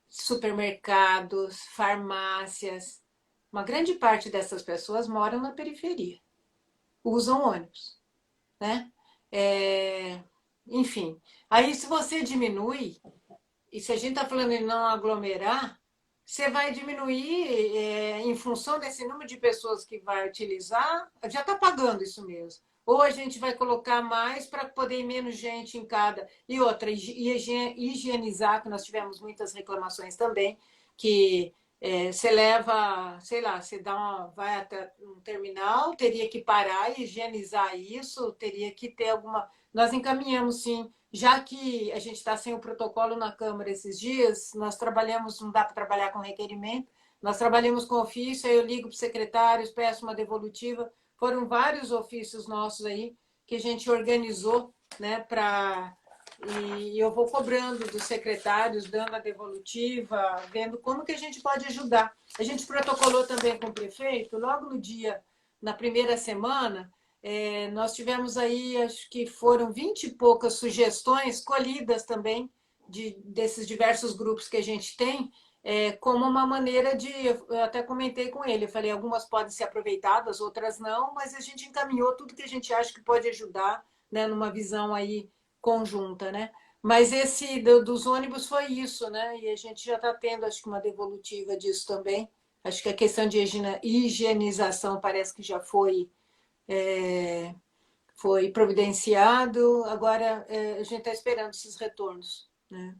Speaker 2: supermercados, farmácias, uma grande parte dessas pessoas moram na periferia, usam ônibus, né? É, enfim, aí se você diminui, e se a gente está falando em não aglomerar, você vai diminuir em função desse número de pessoas que vai utilizar, já está pagando isso mesmo. Ou a gente vai colocar mais para poder ir menos gente em cada. E outra, higienizar, que nós tivemos muitas reclamações também, que você leva, sei lá, vai até um terminal, teria que parar e higienizar isso, teria que ter alguma. Nós encaminhamos, sim, já que a gente está sem o protocolo na Câmara esses dias, nós trabalhamos, não dá para trabalhar com requerimento, nós trabalhamos com ofício, aí eu ligo para os secretários, peço uma devolutiva. Foram vários ofícios nossos aí que a gente organizou, né, e eu vou cobrando dos secretários, dando a devolutiva, vendo como que a gente pode ajudar. A gente protocolou também com o prefeito, logo no dia, na primeira semana, nós tivemos aí, acho que foram 20 e poucas sugestões colhidas também desses diversos grupos que a gente tem, como uma maneira de. Eu até comentei com ele, eu falei, algumas podem ser aproveitadas, outras não, mas a gente encaminhou tudo que a gente acha que pode ajudar, né, numa visão aí conjunta, né? Mas esse dos ônibus foi isso, né? E a gente já está tendo, acho que, uma devolutiva disso também. Acho que a questão de higienização parece que já foi providenciado, agora a gente está esperando esses retornos, né?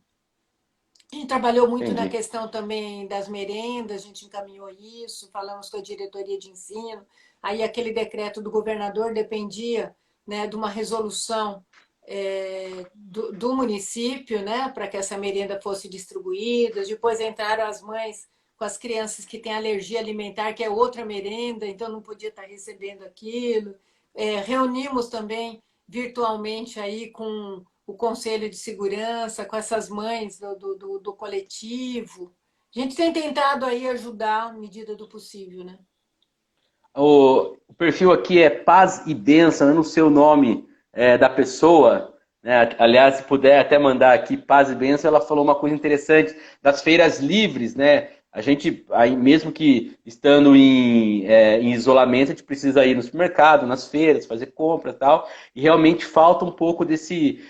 Speaker 2: A gente trabalhou muito na
Speaker 1: Entendi.
Speaker 2: questão também das merendas, a gente encaminhou isso, falamos com a diretoria de ensino, aí aquele decreto do governador dependia, né, de uma resolução do município, né, para que essa merenda fosse distribuída, depois entraram as mães com as crianças que têm alergia alimentar, que é outra merenda, então não podia estar recebendo aquilo. Reunimos também virtualmente aí com o Conselho de Segurança, com essas mães do coletivo. A gente tem tentado aí ajudar à medida do possível, né?
Speaker 1: O perfil aqui é Paz e Bênção, eu não sei o nome da pessoa, né? Aliás, se puder até mandar aqui Paz e Bênção, ela falou uma coisa interessante das feiras livres, né? A gente, aí mesmo que estando em isolamento, a gente precisa ir no supermercado, nas feiras, fazer compra e tal, e realmente falta um pouco desse,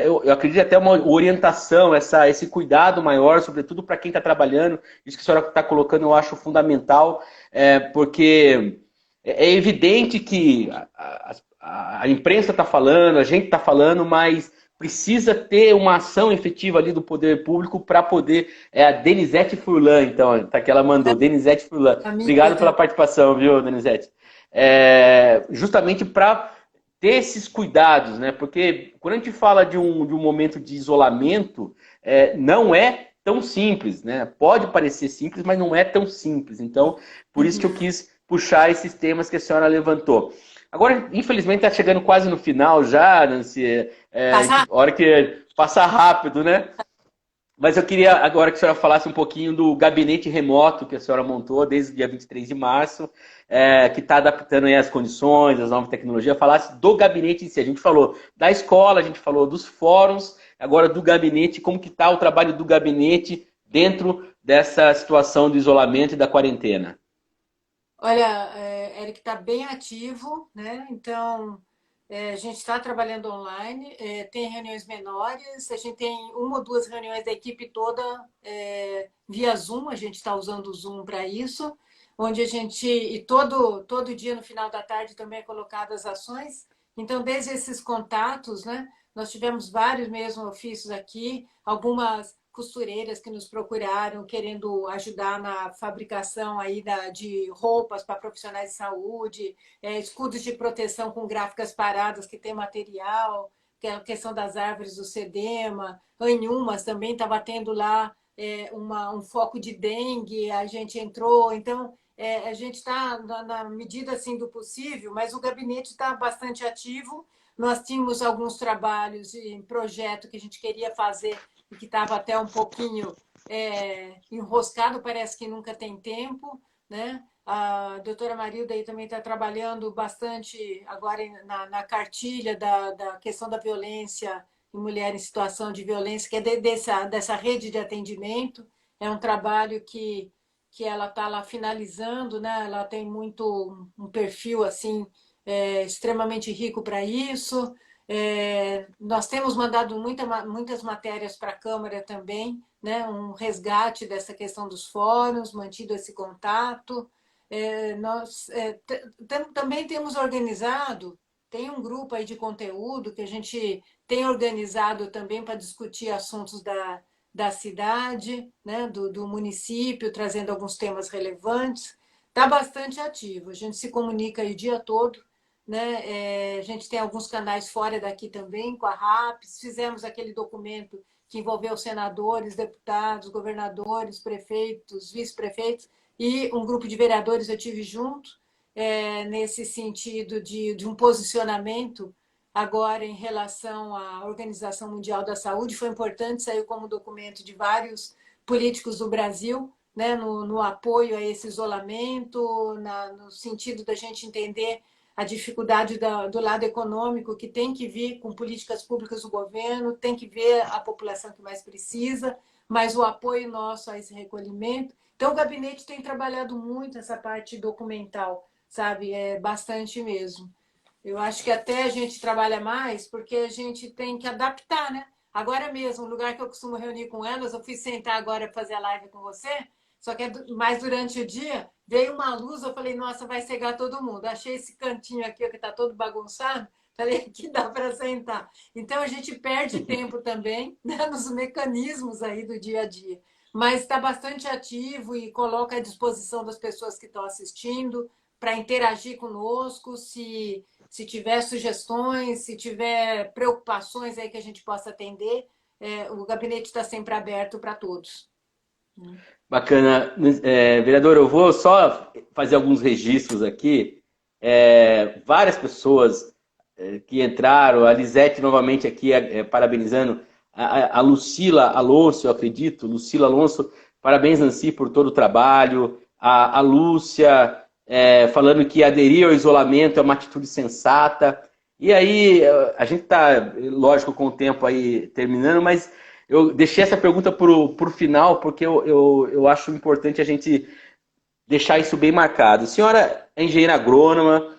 Speaker 1: eu acredito até uma orientação, esse cuidado maior, sobretudo para quem está trabalhando, isso que a senhora está colocando eu acho fundamental, porque é evidente que a imprensa está falando, a gente está falando, mas precisa ter uma ação efetiva ali do poder público para poder. É a Denizete Furlan, então, tá que ela mandou, Denizete Furlan.
Speaker 2: Amiga
Speaker 1: Obrigado pela
Speaker 2: também.
Speaker 1: participação, viu, Denizete? Justamente para ter esses cuidados, né? Porque quando a gente fala de um momento de isolamento, não é tão simples, né? Pode parecer simples, mas não é tão simples. Então, por isso que eu
Speaker 2: Uhum.
Speaker 1: quis puxar esses temas que a senhora levantou. Agora, infelizmente, está chegando quase no final já, Nancy.
Speaker 2: Passar?
Speaker 1: A hora que passar rápido, né? Mas eu queria agora que a senhora falasse um pouquinho do gabinete remoto que a senhora montou desde o dia 23 de março, que está adaptando aí as condições, as novas tecnologias. Falasse do gabinete em si. A gente falou da escola, a gente falou dos fóruns, agora do gabinete, como que está o trabalho do gabinete dentro dessa situação do isolamento e da quarentena.
Speaker 2: Olha, Eric está bem ativo, né? Então, a gente está trabalhando online, tem reuniões menores, a gente tem uma ou duas reuniões da equipe toda via Zoom, a gente está usando o Zoom para isso, onde a gente, e todo dia no final da tarde também é colocado as ações. Então, desde esses contatos, né? Nós tivemos vários mesmo ofícios aqui, algumas costureiras que nos procuraram querendo ajudar na fabricação aí de roupas para profissionais de saúde, escudos de proteção com gráficas paradas que tem material, que é a questão das árvores do CEDEMA, em umas também estava tendo lá um foco de dengue, a gente entrou, então a gente está na medida assim do possível, mas o gabinete está bastante ativo. Nós tínhamos alguns trabalhos em projeto que a gente queria fazer e que estava até um pouquinho enroscado, parece que nunca tem tempo, né? A doutora Marilda aí também está trabalhando bastante agora na cartilha da questão da violência em mulher em situação de violência, que é dessa rede de atendimento. É um trabalho que ela está lá finalizando, né? Ela tem muito um perfil assim extremamente rico para isso. Nós temos mandado muitas matérias para a Câmara também, né? Um resgate dessa questão dos fóruns, mantido esse contato. Nós também temos organizado, tem um grupo aí de conteúdo que a gente tem organizado também para discutir assuntos da cidade, né, do município, trazendo alguns temas relevantes. Está bastante ativo, a gente se comunica aí o dia todo, né? A gente tem alguns canais fora daqui também, com a RAPS, fizemos aquele documento que envolveu senadores, deputados, governadores, prefeitos, vice-prefeitos, e um grupo de vereadores eu tive junto, nesse sentido de um posicionamento agora em relação à Organização Mundial da Saúde. Foi importante, saiu como documento de vários políticos do Brasil, né, no apoio a esse isolamento, no sentido da gente entender a dificuldade do lado econômico, que tem que vir com políticas públicas do governo, tem que ver a população que mais precisa, mas o apoio nosso a esse recolhimento. Então, o gabinete tem trabalhado muito essa parte documental, sabe? Bastante mesmo. Eu acho que até a gente trabalha mais porque a gente tem que adaptar, né? Agora mesmo, o lugar que eu costumo reunir com elas, eu fui sentar agora para fazer a live com você, só que mais durante o dia, veio uma luz, eu falei, nossa, vai cegar todo mundo. Achei esse cantinho aqui que está todo bagunçado, falei, aqui dá para sentar. Então, a gente perde tempo também, né, nos mecanismos aí do dia a dia. Mas está bastante ativo e coloca à disposição das pessoas que estão assistindo para interagir conosco, se tiver sugestões, se tiver preocupações aí que a gente possa atender, o gabinete está sempre aberto para todos.
Speaker 1: Bacana. Vereador, eu vou só fazer alguns registros aqui. Várias pessoas que entraram, a Lisete novamente aqui parabenizando, a Lucila Alonso, eu acredito, Lucila Alonso, parabéns, Nancy, por todo o trabalho, a Lúcia falando que aderir ao isolamento é uma atitude sensata. E aí, a gente está, lógico, com o tempo aí terminando, mas eu deixei essa pergunta para o final, porque eu acho importante a gente deixar isso bem marcado. A senhora é engenheira agrônoma,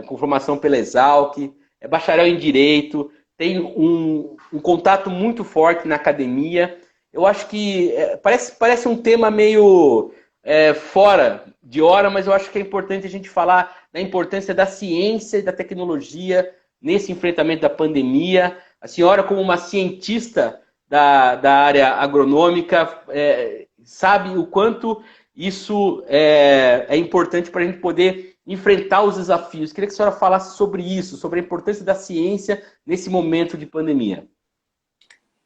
Speaker 1: com formação pela Exalc, é bacharel em Direito, tem um contato muito forte na academia. Eu acho que parece um tema meio fora de hora, mas eu acho que é importante a gente falar da importância da ciência e da tecnologia nesse enfrentamento da pandemia. A senhora, como uma cientista da área agronômica, sabe o quanto isso é importante para a gente poder enfrentar os desafios. Queria que a senhora falasse sobre isso, sobre a importância da ciência nesse momento de pandemia.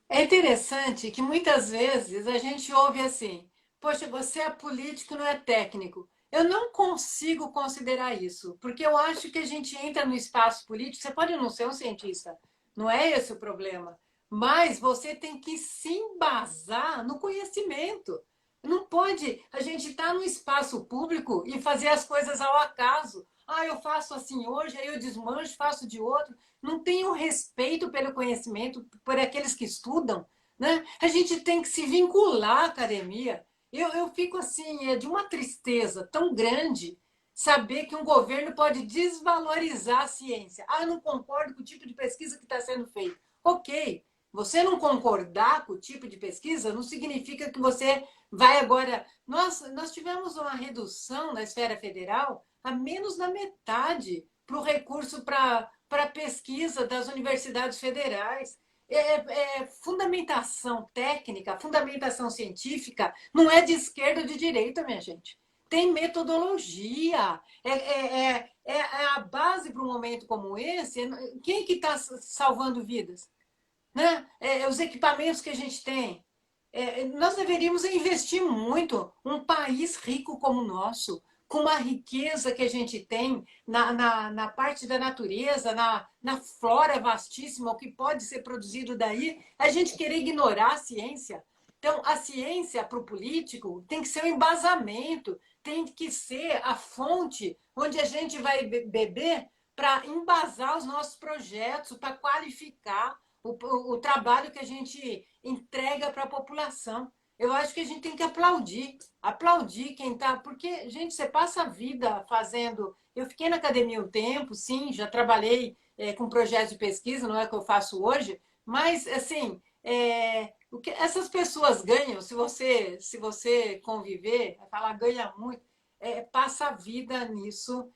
Speaker 2: É interessante que muitas vezes a gente ouve assim, poxa, você é político, não é técnico. Eu não consigo considerar isso, porque eu acho que a gente entra no espaço político, você pode não ser um cientista, não é esse o problema, mas você tem que se embasar no conhecimento. Não pode a gente estar no espaço público e fazer as coisas ao acaso. Ah, eu faço assim hoje, aí eu desmancho, faço de outro. Não tenho respeito pelo conhecimento, por aqueles que estudam, né? A gente tem que se vincular à academia. Eu fico assim, de uma tristeza tão grande saber que um governo pode desvalorizar a ciência. Ah, eu não concordo com o tipo de pesquisa que está sendo feito. Ok, você não concordar com o tipo de pesquisa não significa que você vai agora. Nós tivemos uma redução na esfera federal a menos da metade para o recurso para pesquisa das universidades federais. Fundamentação técnica, fundamentação científica não é de esquerda ou de direita, minha gente. tem metodologia. É a base para um momento como esse. Quem que está salvando vidas? Né? Os equipamentos que a gente tem. Nós deveríamos investir muito. Um país rico como o nosso, com uma riqueza que a gente tem na parte da natureza, na flora vastíssima, o que pode ser produzido daí, a gente querer ignorar a ciência. Então, a ciência para o político tem que ser um embasamento, tem que ser a fonte onde a gente vai beber para embasar os nossos projetos, para qualificar o trabalho que a gente entrega para a população. Eu acho que a gente tem que aplaudir quem está, porque, gente, você passa a vida fazendo. Eu fiquei na academia um tempo, sim, já trabalhei com projetos de pesquisa, não é o que eu faço hoje, mas, assim, o que essas pessoas ganham, se você conviver, falar ganha muito, passa a vida nisso,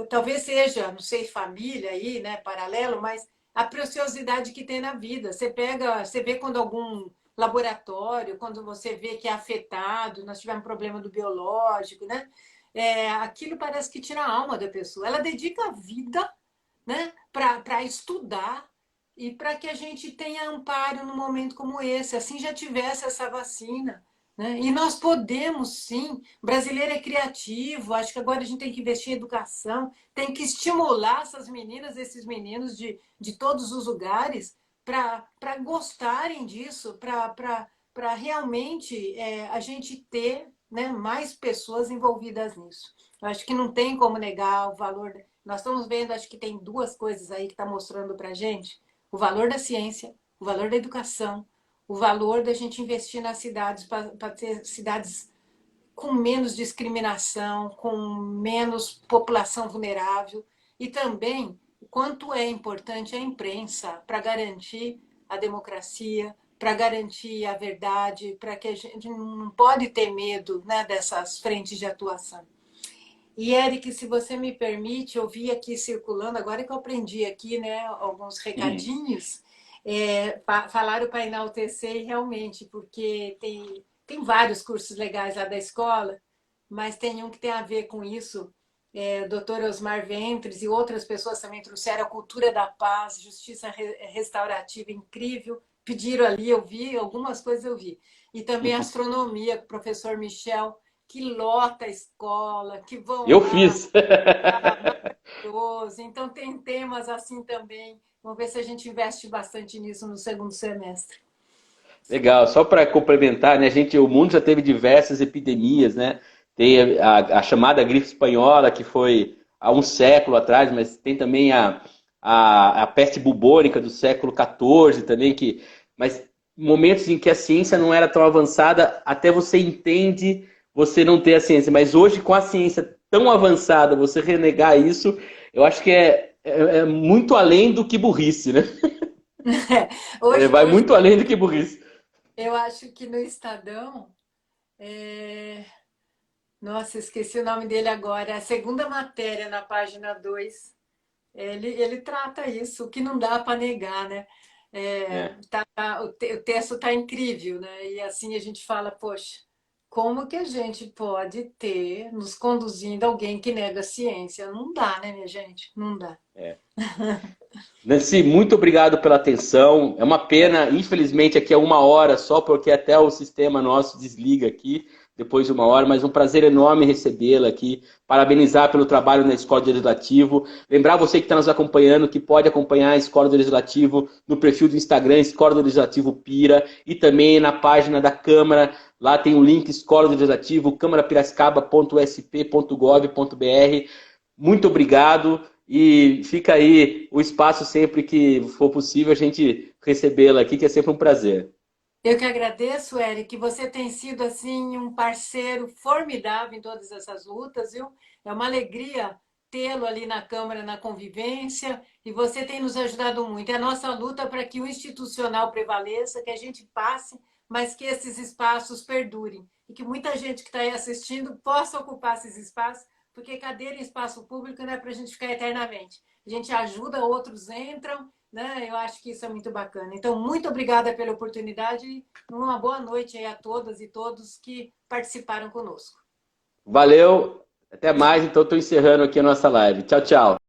Speaker 2: talvez seja, não sei, família aí, né, paralelo, mas a preciosidade que tem na vida. Você vê quando algum laboratório, quando você vê que é afetado, nós tivemos problema do biológico, né? Aquilo parece que tira a alma da pessoa. Ela dedica a vida, né, para estudar e para que a gente tenha amparo num momento como esse, assim já tivesse essa vacina. Né? E nós podemos, sim. O brasileiro é criativo, acho que agora a gente tem que investir em educação, tem que estimular essas meninas, esses meninos de todos os lugares para gostarem disso, para realmente a gente ter, né, mais pessoas envolvidas nisso. Eu acho que não tem como negar o valor. Nós estamos vendo, acho que tem duas coisas aí que está mostrando para a gente: o valor da ciência, o valor da educação, o valor da gente investir nas cidades para ter cidades com menos discriminação, com menos população vulnerável, e também o quanto é importante a imprensa para garantir a democracia, para garantir a verdade, para que a gente não pode ter medo, né, dessas frentes de atuação. E, Eric, se você me permite, eu vi aqui circulando, agora que eu aprendi aqui, né, alguns recadinhos, falaram para enaltecer realmente, porque tem vários cursos legais lá da escola, mas tem um que tem a ver com isso. O doutor Osmar Ventres e outras pessoas também trouxeram a cultura da paz, justiça restaurativa incrível. Pediram ali, eu vi, algumas coisas eu vi. E também astronomia, com o professor Michel, que lota a escola, que vão
Speaker 1: Eu
Speaker 2: lá.
Speaker 1: fiz.
Speaker 2: Maravilhoso. Então, tem temas assim também. Vamos ver se a gente investe bastante nisso no segundo semestre.
Speaker 1: Legal, só para complementar, né, o mundo já teve diversas epidemias, né? Tem a chamada gripe espanhola, que foi há um século atrás, mas tem também a peste bubônica do século XIV também, mas momentos em que a ciência não era tão avançada, até você entende você não ter a ciência. Mas hoje, com a ciência tão avançada, você renegar isso, eu acho que é muito além do que burrice, né? Vai
Speaker 2: Hoje
Speaker 1: muito além do que burrice.
Speaker 2: eu acho que no Estadão, nossa, esqueci o nome dele agora, a segunda matéria na página 2, ele trata isso, o que não dá para negar, né?
Speaker 1: É.
Speaker 2: O texto está incrível, né? E assim a gente fala, poxa, como que a gente pode ter nos conduzindo alguém que nega a ciência? Não dá, né, minha gente? Não dá.
Speaker 1: Nancy, muito obrigado pela atenção. É uma pena, infelizmente, aqui é 1 hora só, porque até o sistema nosso desliga aqui depois de 1 hora, mas um prazer enorme recebê-la aqui. Parabenizar pelo trabalho na Escola do Legislativo. Lembrar você que está nos acompanhando que pode acompanhar a Escola do Legislativo no perfil do Instagram, Escola do Legislativo Pira, e também na página da Câmara. Lá tem o link Escola do Legislativo, câmarapiracicaba.sp.gov.br. Muito obrigado. E fica aí o espaço sempre que for possível a gente recebê-la aqui, que é sempre um prazer.
Speaker 2: Eu que agradeço, Eric, você tem sido assim um parceiro formidável em todas essas lutas, viu? É uma alegria tê-lo ali na Câmara, na convivência, e você tem nos ajudado muito. É a nossa luta para que o institucional prevaleça, que a gente passe, mas que esses espaços perdurem e que muita gente que está aí assistindo possa ocupar esses espaços, porque cadeira em espaço público não é para a gente ficar eternamente. A gente ajuda, outros entram, né? Eu acho que isso é muito bacana. Então, muito obrigada pela oportunidade e uma boa noite aí a todas e todos que participaram conosco.
Speaker 1: Valeu, até mais. Então, estou encerrando aqui a nossa live. Tchau, tchau.